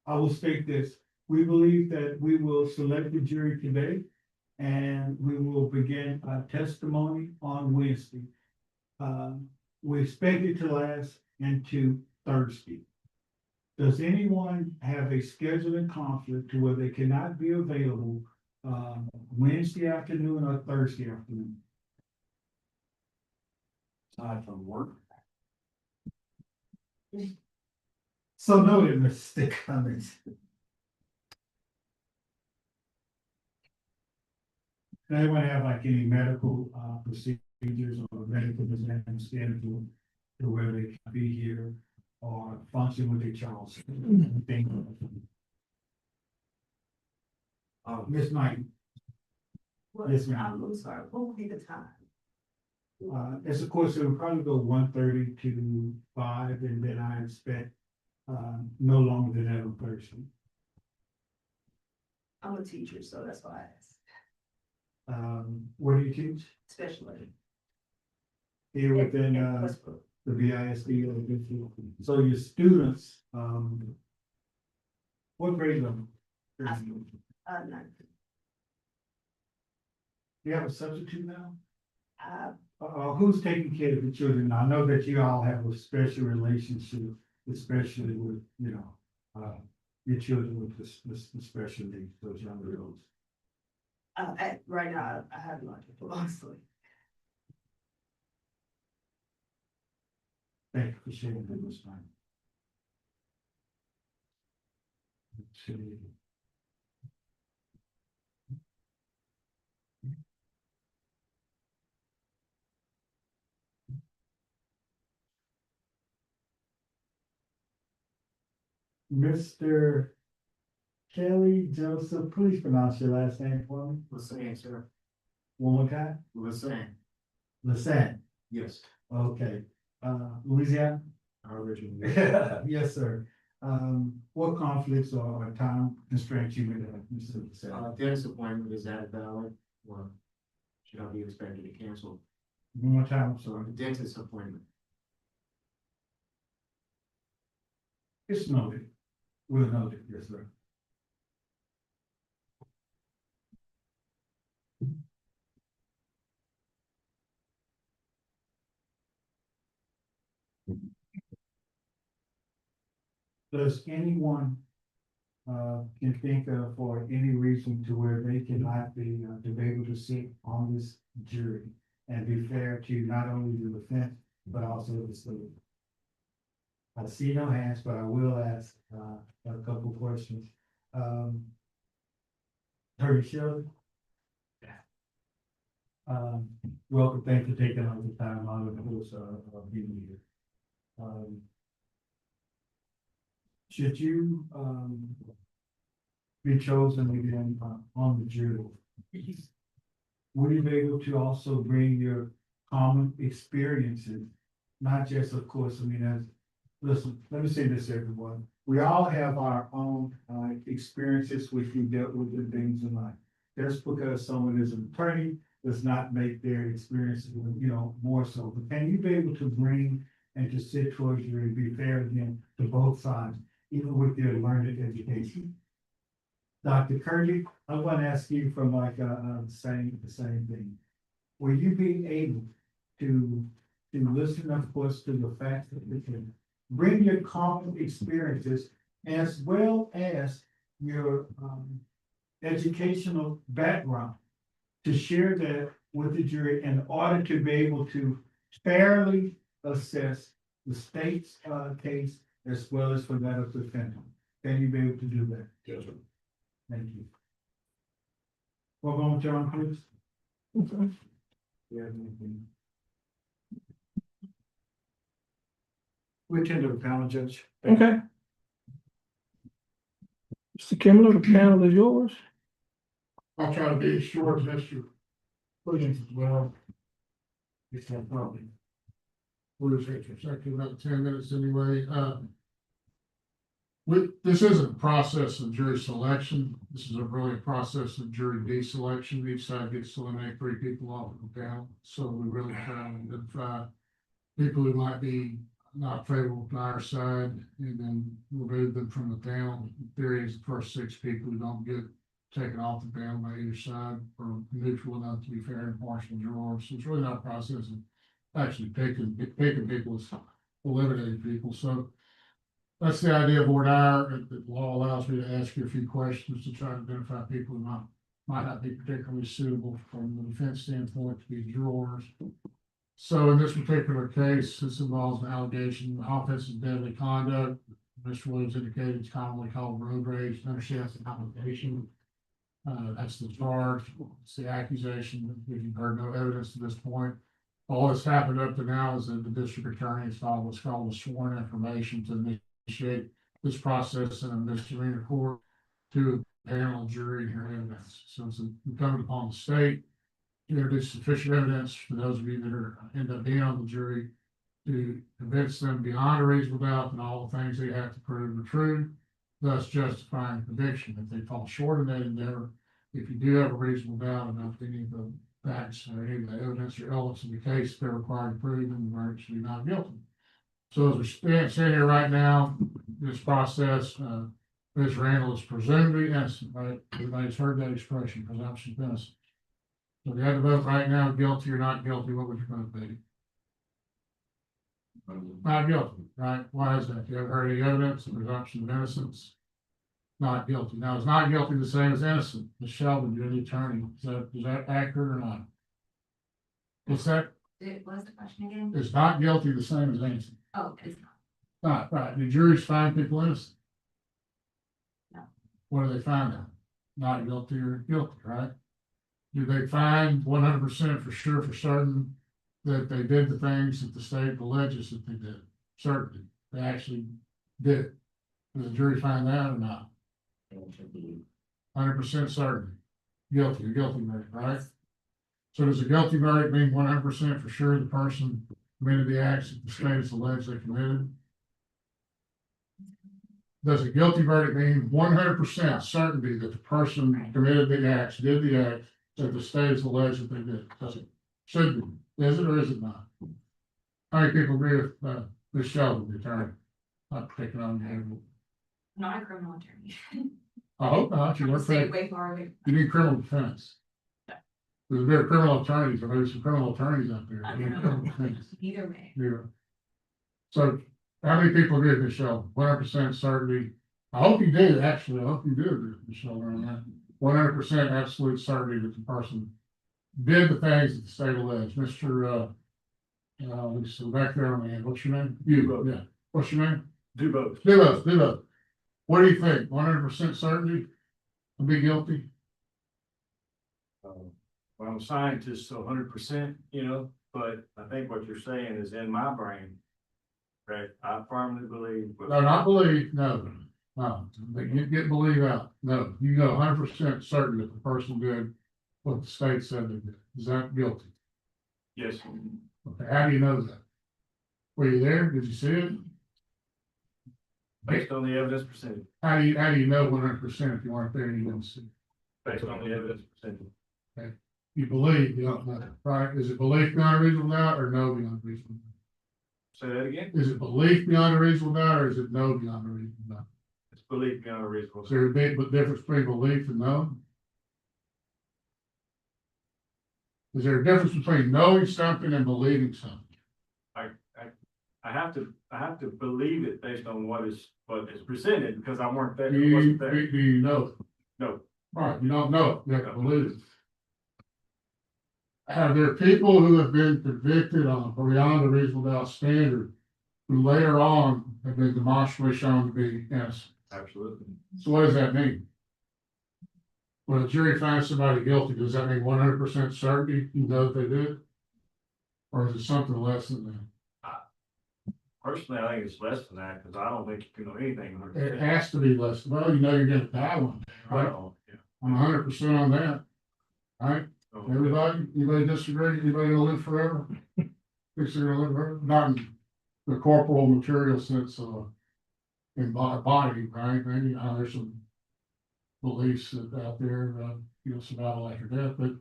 I will state this: we believe that we will select the jury today, and we will begin testimony on Wednesday. We expect it to last into Thursday. Does anyone have a scheduling conflict to where they cannot be available Wednesday afternoon or Thursday afternoon? Aside from work. So noted, Mr. Cummings. Does anyone have like any medical procedures or medical exams scheduled to where they can be here or function with their child? Miss Knight, yes, ma'am. I'm sorry, what would be the time? As of course, it would probably go 1:30 to 5, and then I expect no longer than that in person. I'm a teacher, so that's why I asked, Where do you teach? special ed. Here within In Westbrook. the BISD. So your students, what grade level? Do No, you have a substitute now? uh, Who's taking care of the children? I know that you all have a special relationship, especially with, your children with the special needs, those younger adults. right now, I have not, honestly. Thank you for sharing that this time. Let's see. Mr. Kelly Joseph, please pronounce your last name for me. Lassane, sir. One more time. Lassane. Lassane. Yes. Okay. Louisiana? Originally. Yes, sir. What conflicts or time constraints you may have, Mr. Lassane? Dentist appointment, is that valid, or should I be expected to cancel? One more time, I'm So sorry. the dentist appointment, It's noted. We'll note it, yes, sir. Does anyone can think of for any reason to where they cannot be to be able to sit on this jury and be fair to not only the defense, but also the state? I see no hands, but I will ask a couple questions. Terry Shelley? Welcome, thanks for taking all the time out of the course of being here. Should you be chosen again on the jury, will you be able to also bring your common experiences? Not just, of course, listen, let me say this, everyone. We all have our own experiences which we dealt with in things in life. Just because someone is an attorney does not make their experiences, more so. But can you be able to bring and to sit towards you and be fair again to both sides? even with their learned education. Dr. Curley, I want to ask you from like, the same thing. Will you be able to listen, of course, to the facts that we can bring your common experiences as well as your, educational background to share that with the jury in order to be able to fairly assess the state's, case as well as for that of the defendant? Can you be able to do that? Yes, sir. Thank you. Well, on, John, please. Okay. We tend to the panel, Judge. Okay. Mr. Kimmler, the panel is yours. I'll try to be short, Mr. Williams as well. It's not probably. What is it, it's actually about 10 minutes anyway, this isn't a process of jury selection, this is really a process of jury deselection, each side gets to eliminate 3 people off of the panel, so we really try to identify people who might be not favorable to our side, and then remove them from the panel. The theory is the first 6 people who don't get taken off the panel by either side are neutral enough to be fair and impartial jurors. So it's really not a process of actually picking people, it's eliminating people. So that's the idea of voir dire. The law allows me to ask you a few questions to try to identify people who might not be particularly suitable from the defense standpoint to be jurors. So in this particular case, this involves an allegation of offensive deadly conduct. Mr. Williams indicated it's commonly called road rage. Understand that's an allegation. That's the charge, it's the accusation. We've heard no evidence to this point. All that's happened up to now is that the district attorney has filed what's called a sworn information to initiate this process in a misdemeanor court to a panel jury and hear evidence. So it's incumbent upon the state to introduce sufficient evidence for those of you that are end up being on the jury to convince them beyond a reasonable doubt that all the things they have to prove are true, thus justifying conviction. If they fall short of that endeavor, if you do have a reasonable doubt about any of the facts or any of the evidence or elements of the case, they're required to prove and the verdict should be not guilty. So as we're sitting here right now, this process, Ms. Randall is presumed to be innocent, right? Everybody's heard that expression, presumption of innocence. So if you had to vote right now, guilty or not guilty, what would your vote be? Not guilty, right? Why is that? You ever heard any evidence of presumption of innocence? Not guilty. Now, is not guilty the same as innocent? Ms. Sheldon, you're the attorney. Is that accurate or not? What's that? It was the question again? Is not guilty the same as innocent? Oh, it's not. Not, right. Do juries find people innocent? No. What do they find out? Not guilty or guilty, right? Do they find 100% for sure, for certain, that they did the things that the state alleges that they did? Certainly, they actually did it. Does the jury find that or not? It should be. 100% certain. Guilty, a guilty verdict, right? So does a guilty verdict mean 100% for sure the person committed the acts that the state has alleged they committed? Does a guilty verdict mean 100% certainty that the person committed the acts, did the acts that the state has alleged that they did? Does it? Should be. Is it or is it not? How many people agree with Ms. Sheldon, the attorney? Not picking on you. Not a criminal attorney. I hope not. You work for, Stay you way far away. need criminal defense. There's there criminal attorneys, or there's some criminal attorneys out there. I You need don't criminal know. defense. Either way. Yeah. So how many people agree with Ms. Sheldon? 100% certainty. I hope you do, actually. I hope you do agree with Ms. Sheldon on that. 100% absolute certainty that the person did the things that the state alleged. Mr. Let's see, back there on the end. What's your name? You, yeah. What's your name? Do both. Do both. What do you think? 100% certainty? To be guilty? Well, I'm a scientist, so 100%, but I think what you're saying is in my brain. Right, I firmly believe. No, not believe, no. You get believe out. No, you go 100% certain that the person did what the state said they did. Is that guilty? Yes, Okay, how do you know that? Were you there? Did you see it? based on the evidence presented, How do you know 100% if you weren't there and you didn't see it? based on the evidence presented. You believe, you don't know, right? Is it belief beyond a reasonable doubt or no beyond a reasonable doubt? Say that again? Is it belief beyond a reasonable doubt or is it no beyond a reasonable doubt? It's belief beyond a reasonable. Is there a big difference between belief and knowing? Is there a difference between knowing something and believing something? I have to believe it based on what is presented, because I weren't there, Do wasn't there. you know it? No, Right, you don't know it, you have to believe it. Have there people who have been convicted on beyond a reasonable doubt standard who later on have been demonstrably shown to be innocent? absolutely. So what does that mean? When a jury finds somebody guilty, does that mean 100% certainty you know that they did? Or is it something less than that? Personally, I think it's less than that, because I don't think you can know anything. It has to be less, well, you know you're gonna die one day, right? Well, yeah. I'm 100% on that, right? So, Anybody disagree? Anybody gonna live forever? Think they're gonna live forever? Not in the corporal material sense of in body, right? Maybe, there's some beliefs that out there, survival after death, but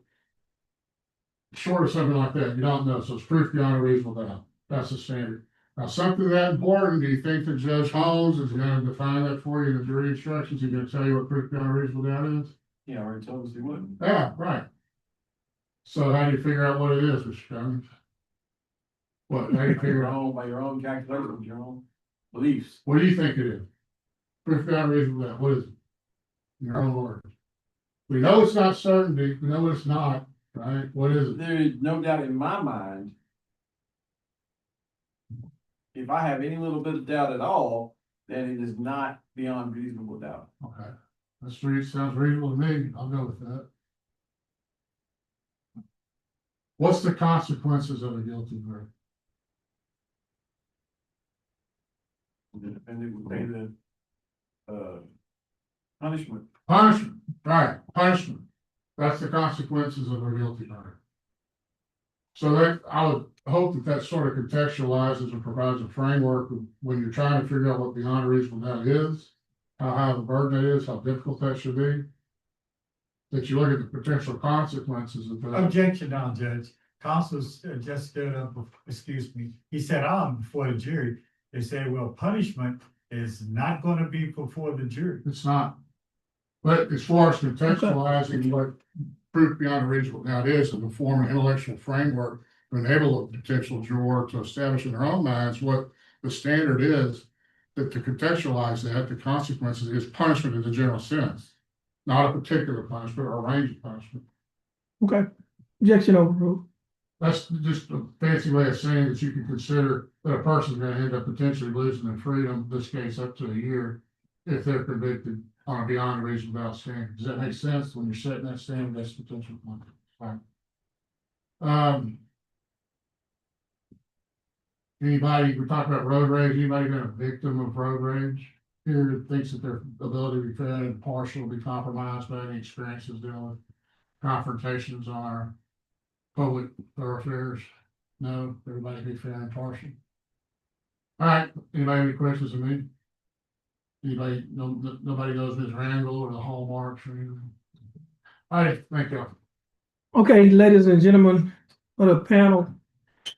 short of something like that, you don't know, so it's proof beyond a reasonable doubt. That's the standard. Now, something that important, do you think that Judge Holmes is gonna define that for you in the jury instructions? He's gonna tell you what proof beyond a reasonable doubt is? Yeah, I already told us he wouldn't. Yeah, right. So how do you figure out what it is, Mr. Cummings? What, how do you figure out? By your own calculations, your own beliefs. What do you think it is? Proof beyond a reasonable doubt, what is it? In your own words. We know it's not certainty, we know it's not, right? What is it? There is no doubt in my mind. If I have any little bit of doubt at all, then it is not beyond reasonable doubt. Okay, sounds reasonable to me, I'll go with that. What's the consequences of a guilty verdict? The defendant would pay punishment. Punishment, right, punishment. That's the consequences of a guilty verdict. So that, I would hope that that sort of contextualizes and provides a framework of when you're trying to figure out what beyond a reasonable doubt is, how high the burden it is, how difficult that should be. That you look at the potential consequences of that. Objection now, Judge. Counsel just stood up, excuse me, he said, before the jury. They said, well, punishment is not gonna be before the jury. It's not. But as far as contextualizing what proof beyond a reasonable doubt is, and to form an intellectual framework to enable a potential juror to establish in their own minds what the standard is, that to contextualize that, the consequences is punishment in the general sense, not a particular punishment or a range of punishment. Okay, objection overruled. That's just a fancy way of saying that you can consider that a person's gonna end up potentially losing their freedom, in this case up to a year, if they're convicted on a beyond a reasonable doubt standard. Does that make sense when you're setting that standard? That's potential punishment. Fine. Anybody, we talked about road rage, anybody been a victim of road rage? Here that thinks that their ability to be fair and impartial will be compromised by any experiences dealing with confrontations on our public thoroughfares? No, everybody be fair and impartial. All right, anybody have any questions of me? Anybody, nobody knows Ms. Randall or the hallmarks or anything? All right, thank you. Okay, ladies and gentlemen of the panel,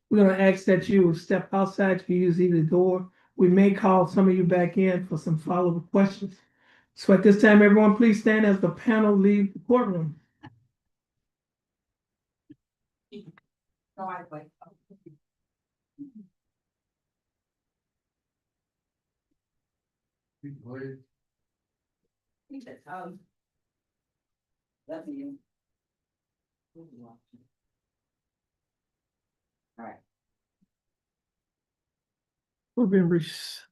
we're gonna ask that you step outside to use either door. We may call some of you back in for some follow-up questions. So at this time, everyone, please stand as the panel leave the courtroom. No, I wait. He said, that's you. All right. We're being brief.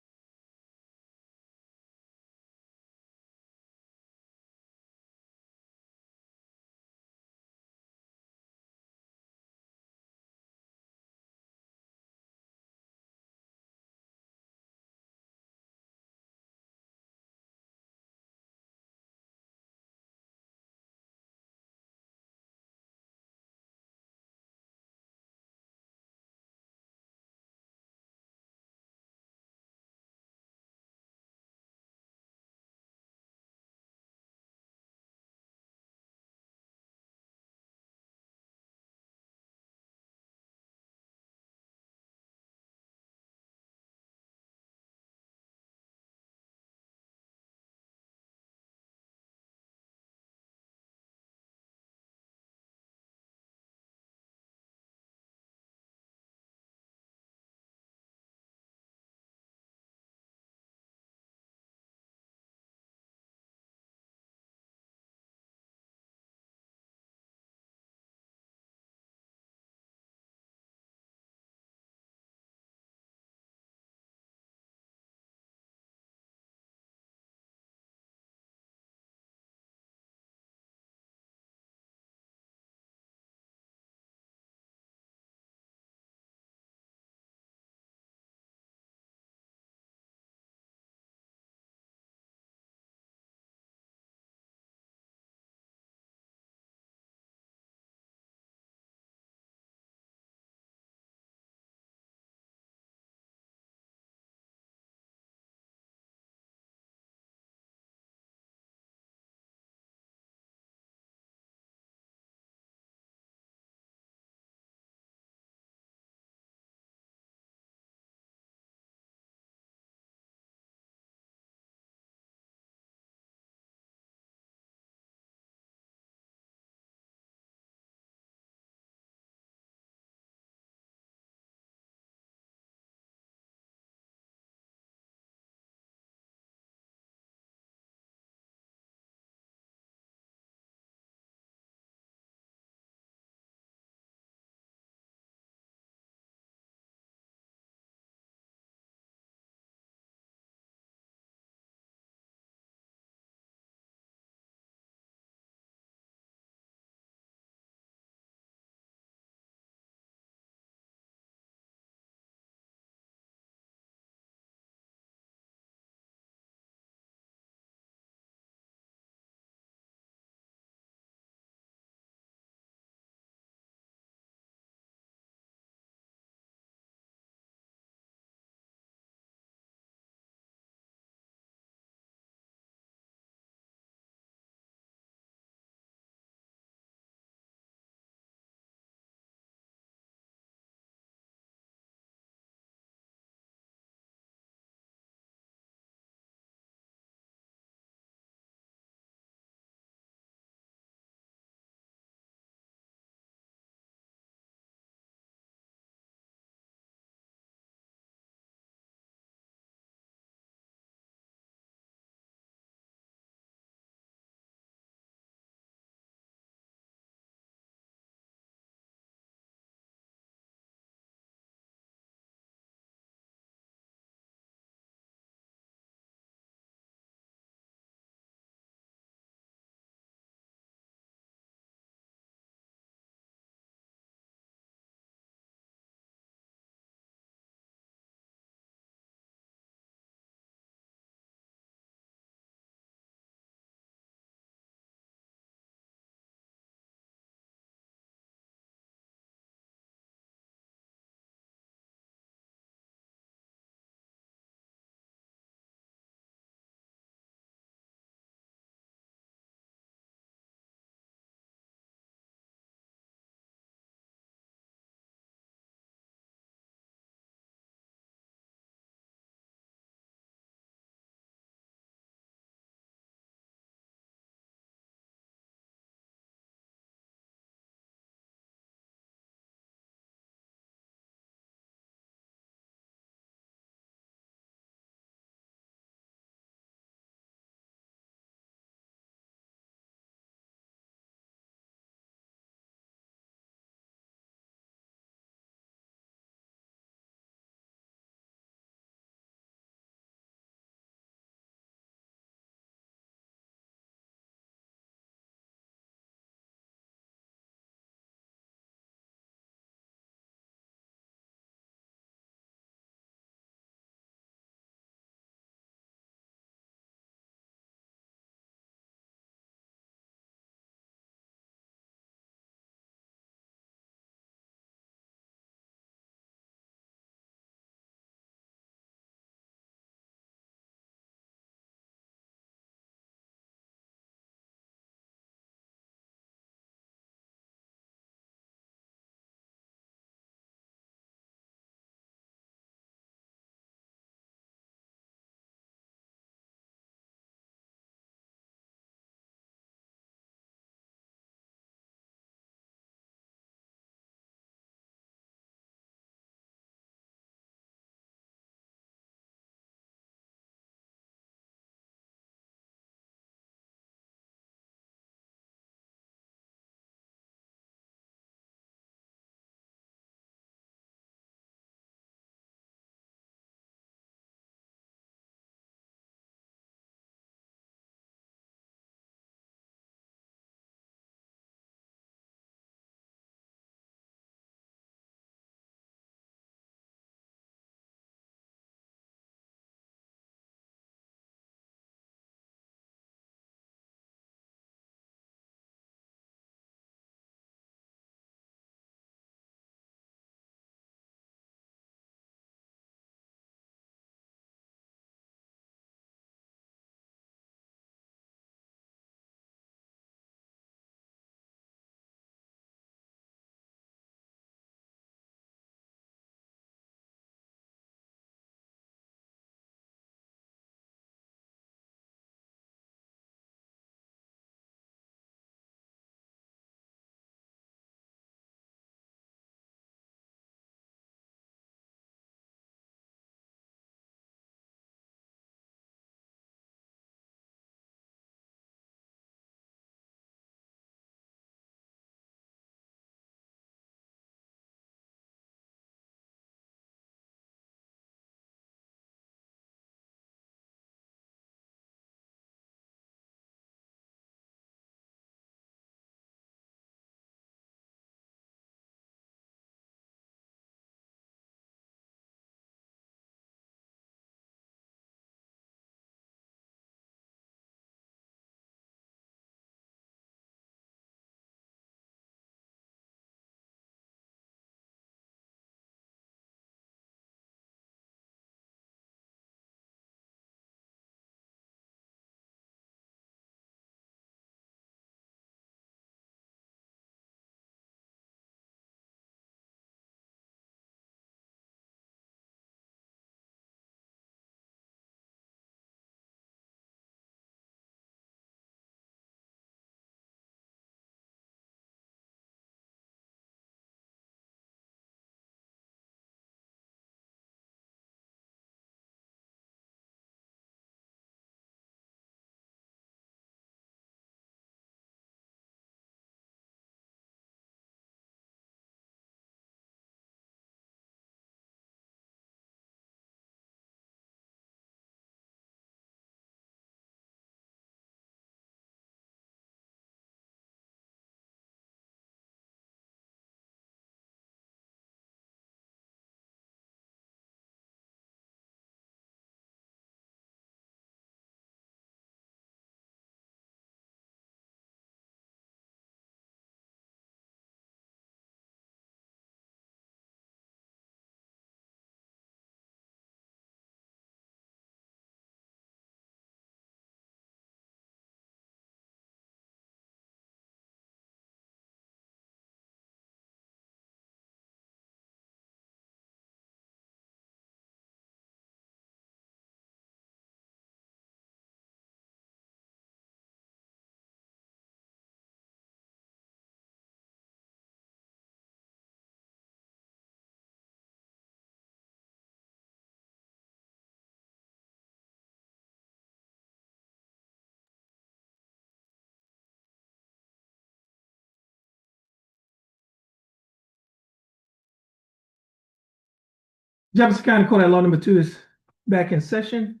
Jefferson County Court at Law number 2 is back in session.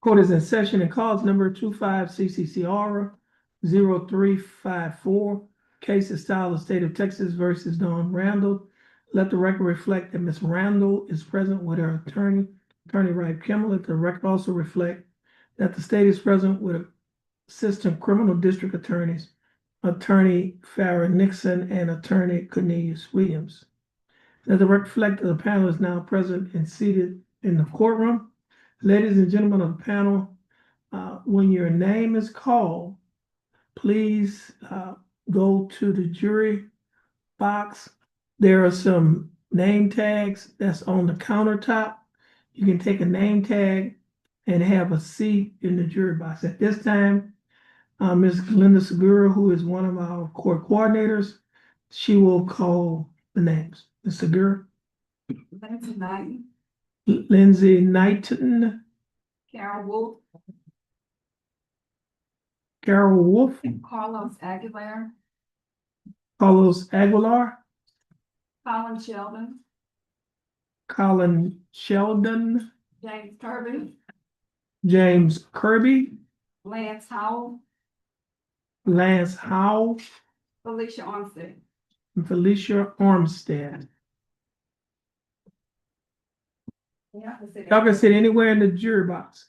Court is in session and calls number 25 CCCR 0354. Case is style of State of Texas versus Dawn Randall. Let the record reflect that Ms. Randall is present with her attorney, Attorney Wright Kimmel. Let the record also reflect that the state is present with Assistant Criminal District Attorneys, Attorney Farrah Nixon and Attorney Cornelius Williams. Let the record reflect that the panel is now present and seated in the courtroom. Ladies and gentlemen of the panel, when your name is called, please go to the jury box. There are some name tags that's on the countertop. You can take a name tag and have a seat in the jury box. At this time, Ms. Glenda Segura, who is one of our court coordinators, she will call the names. Ms. Segura. Lindsay Knight, Lindsay Knighton, Carol Wolf, Carol Wolf, Carlos Aguilar, Carlos Aguilar, Colin Sheldon, Colin Sheldon, James Kirby, James Kirby, Lance Howell, Lance Howell, Felicia Armstead. and Felicia Armstead. Y'all can sit anywhere in the jury box.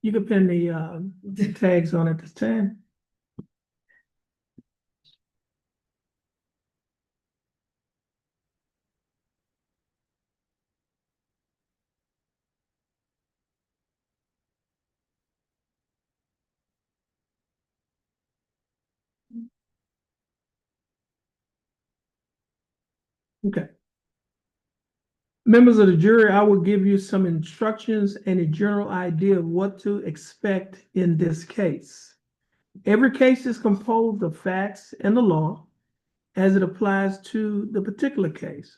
You can pin the tags on at this time. Okay. Members of the jury, I will give you some instructions and a general idea of what to expect in this case. Every case is composed of facts and the law as it applies to the particular case.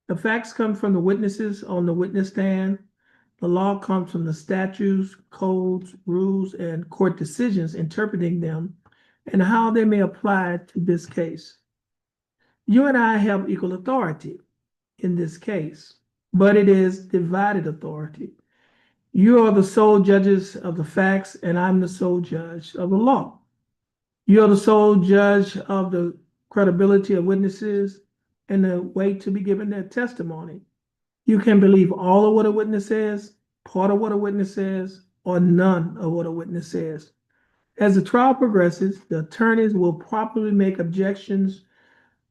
The facts come from the witnesses on the witness stand. The law comes from the statutes, codes, rules, and court decisions interpreting them and how they may apply to this case. You and I have equal authority in this case, but it is divided authority. You are the sole judges of the facts, and I'm the sole judge of the law. You are the sole judge of the credibility of witnesses and the weight to be given their testimony. You can believe all of what a witness says, part of what a witness says, or none of what a witness says. As the trial progresses, the attorneys will properly make objections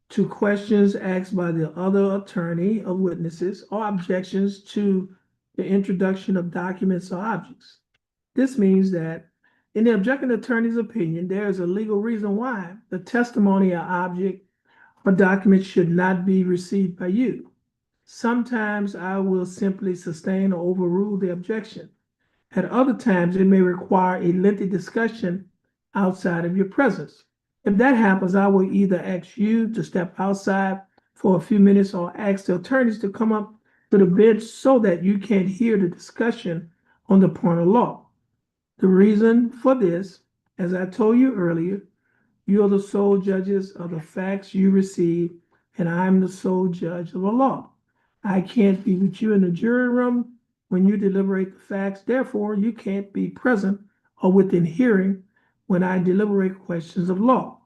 to questions asked by the other attorney of witnesses or objections to the introduction of documents or objects. This means that in the objecting attorney's opinion, there is a legal reason why the testimony or object or document should not be received by you. Sometimes I will simply sustain or overrule the objection. At other times, it may require a lengthy discussion outside of your presence. If that happens, I will either ask you to step outside for a few minutes or ask the attorneys to come up to the bench so that you can hear the discussion on the point of law. The reason for this, as I told you earlier, you are the sole judges of the facts you receive, and I'm the sole judge of the law. I can't be with you in the jury room when you deliberate the facts. Therefore, you can't be present or within hearing when I deliberate questions of law.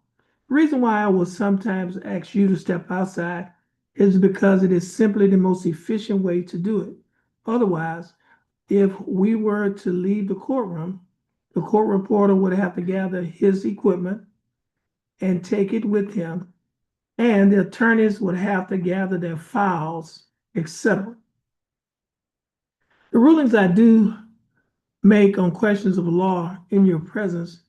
The reason why I will sometimes ask you to step outside is because it is simply the most efficient way to do it. Otherwise, if we were to leave the courtroom, the court reporter would have to gather his equipment and take it with him, and the attorneys would have to gather their files, etc. The rulings I do make on questions of law in your presence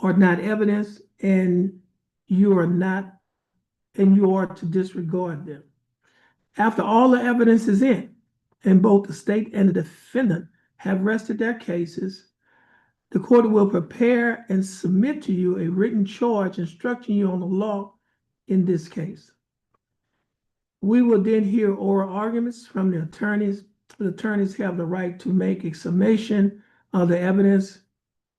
are not evidence, and you are to disregard them. After all the evidence is in, and both the state and the defendant have rested their cases, The court will prepare and submit to you a written charge instructing you on the law in this case. We will then hear oral arguments from the attorneys. The attorneys have the right to make a summation of the evidence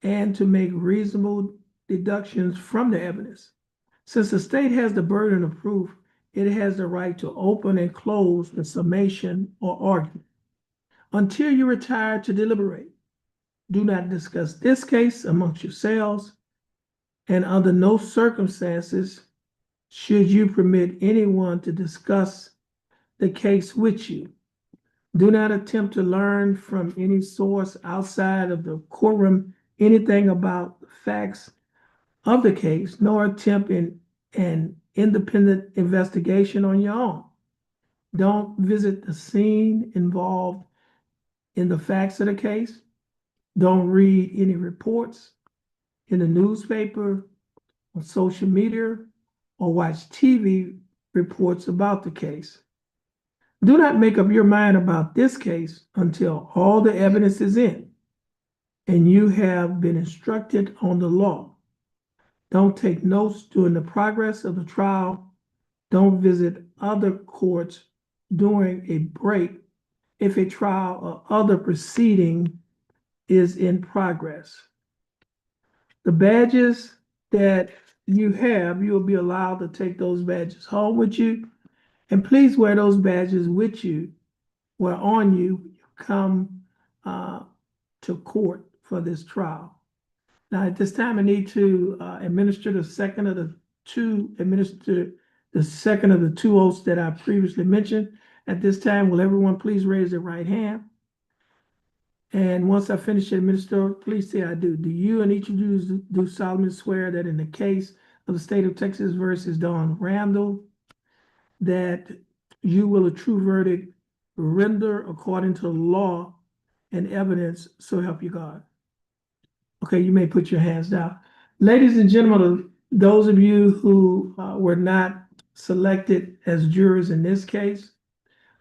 and to make reasonable deductions from the evidence. Since the state has the burden of proof, it has the right to open and close the summation or argument. Until you retire to deliberate, do not discuss this case amongst yourselves, and under no circumstances should you permit anyone to discuss the case with you. Do not attempt to learn from any source outside of the courtroom anything about the facts of the case, nor attempt an independent investigation on your own. Don't visit the scene involved in the facts of the case. Don't read any reports in the newspaper, on social media, or watch TV reports about the case. Do not make up your mind about this case until all the evidence is in and you have been instructed on the law. Don't take notes during the progress of the trial. Don't visit other courts during a break if a trial or other proceeding is in progress. The badges that you have, you'll be allowed to take those badges home with you. And please wear those badges with you, on you when you come to court for this trial. Now, at this time, I need to administer the second of the two oaths that I previously mentioned. At this time, will everyone please raise their right hand? And once I finish the administer, please say I do. Do you and each of you do solemnly swear that in the case of the state of Texas versus Don Randall, that you will a true verdict render according to law and evidence, so help you God? Okay, you may put your hands down. Ladies and gentlemen, those of you who were not selected as jurors in this case,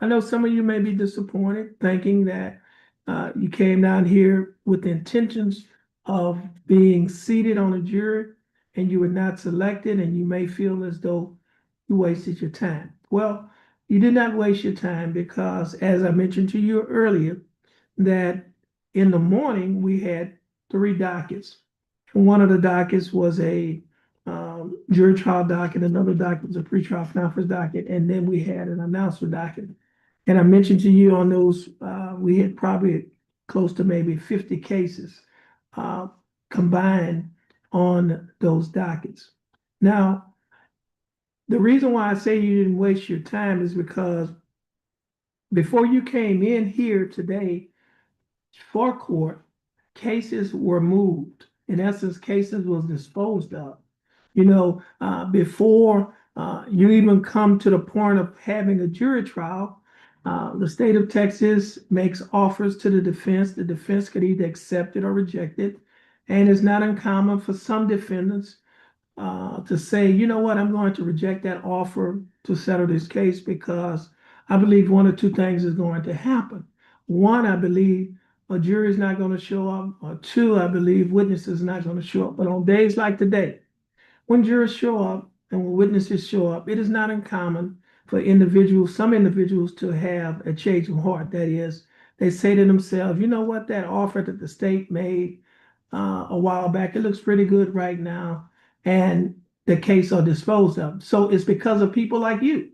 I know some of you may be disappointed thinking that you came down here with the intentions of being seated on a jury and you were not selected, and you may feel as though you wasted your time. Well, you did not waste your time, because as I mentioned to you earlier, that in the morning we had 3 dockets. One of the dockets was a jury trial docket, another docket was a pretrial conference docket, and then we had an announcer docket. And I mentioned to you on those, we had probably close to maybe 50 cases combined on those dockets. Now, the reason why I say you didn't waste your time is because before you came in here today for court, cases were moved. In essence, cases was disposed of. Before you even come to the point of having a jury trial, the state of Texas makes offers to the defense. The defense could either accept it or reject it. And it's not uncommon for some defendants to say, you know what, I'm going to reject that offer to settle this case because I believe one or two things is going to happen. One, I believe a jury is not going to show up, or two, I believe witnesses are not going to show up. But on days like today, when jurors show up and when witnesses show up, it is not uncommon for some individuals to have a change of heart. That is, they say to themselves, you know what, that offer that the state made a while back, it looks pretty good right now, and the case are disposed of. So it's because of people like you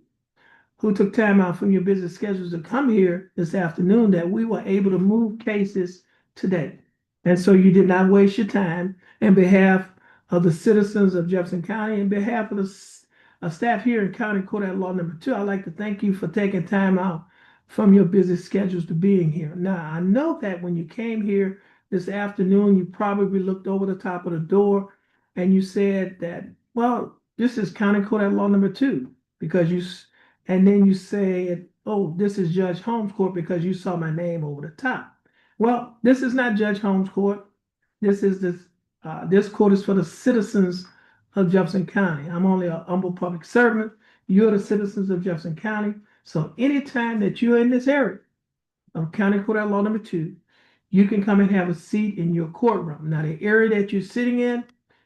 who took time out from your busy schedules to come here this afternoon that we were able to move cases today. And so you did not waste your time. In behalf of the citizens of Jefferson County, in behalf of the staff here in County Court at Law Number 2, I'd like to thank you for taking time out from your busy schedules to being here. Now, I know that when you came here this afternoon, you probably looked over the top of the door and you said that, well, this is County Court at Law Number 2, and then you said, oh, this is Judge Holmes Court because you saw my name over the top. Well, this is not Judge Holmes Court. This court is for the citizens of Jefferson County. I'm only a humble public servant. You're the citizens of Jefferson County. So anytime that you're in this area of County Court at Law Number 2, you can come and have a seat in your courtroom. Now, the area that you're sitting in,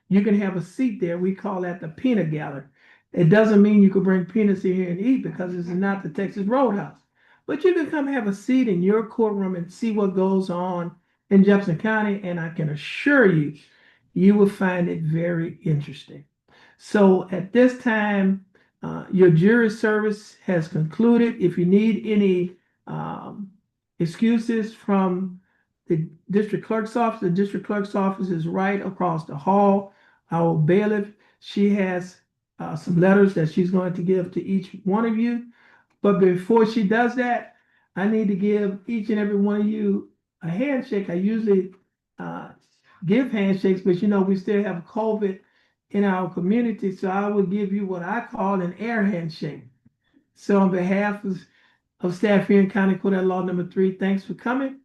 you can have a seat there. We call that the peanut gallery. It doesn't mean you can bring peanuts in here and eat because this is not the Texas Roadhouse. But you can come have a seat in your courtroom and see what goes on in Jefferson County, and I can assure you, you will find it very interesting. So at this time, your jury service has concluded. If you need any excuses from the district clerk's office, the district clerk's office is right across the hall. Our bailiff, she has some letters that she's going to give to each one of you. But before she does that, I need to give each and every one of you a handshake. I usually give handshakes, but we still have COVID in our community, so I will give you what I call an air handshake. So on behalf of staff here in County Court at Law number 3, thanks for coming.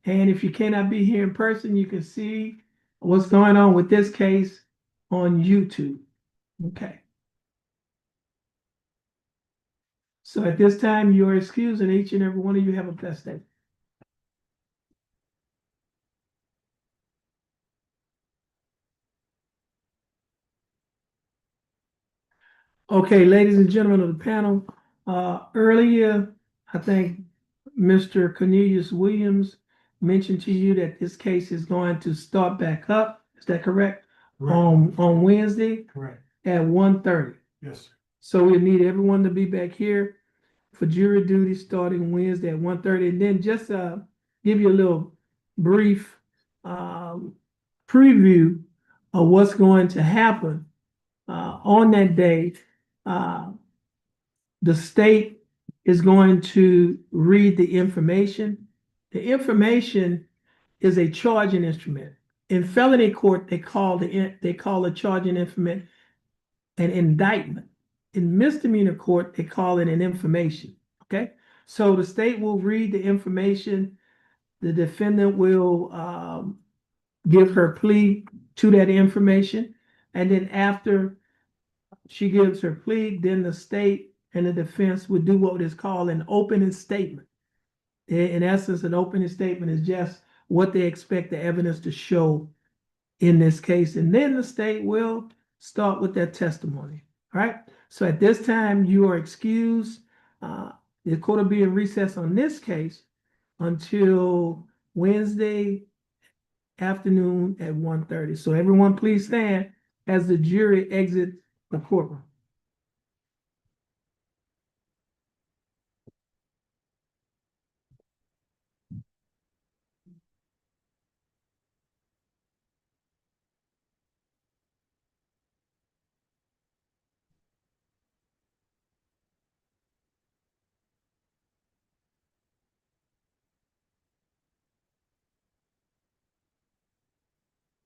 And if you cannot be here in person, you can see what's going on with this case on YouTube. Okay. So at this time, you are excused, and each and every one of you have a blessed day. Okay, ladies and gentlemen of the panel, earlier, I think Mr. Cornelius Williams mentioned to you that this case is going to start back up. Is that correct? On Wednesday Correct. at 1:30. Yes, sir. So we need everyone to be back here for jury duty starting Wednesday at 1:30. And then just give you a little brief preview of what's going to happen on that day. The state is going to read the information. The information is a charging instrument. In felony court, they call a charging instrument an indictment. In misdemeanor court, they call it an information. Okay, so the state will read the information. The defendant will give her plea to that information, and then after she gives her plea, then the state and the defense would do what is called an opening statement. In essence, an opening statement is just what they expect the evidence to show in this case, and then the state will start with their testimony. All right. So at this time, you are excused. The court will be in recess on this case until Wednesday afternoon at 1:30. So everyone, please stand as the jury exits the courtroom.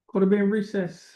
Court will be in recess.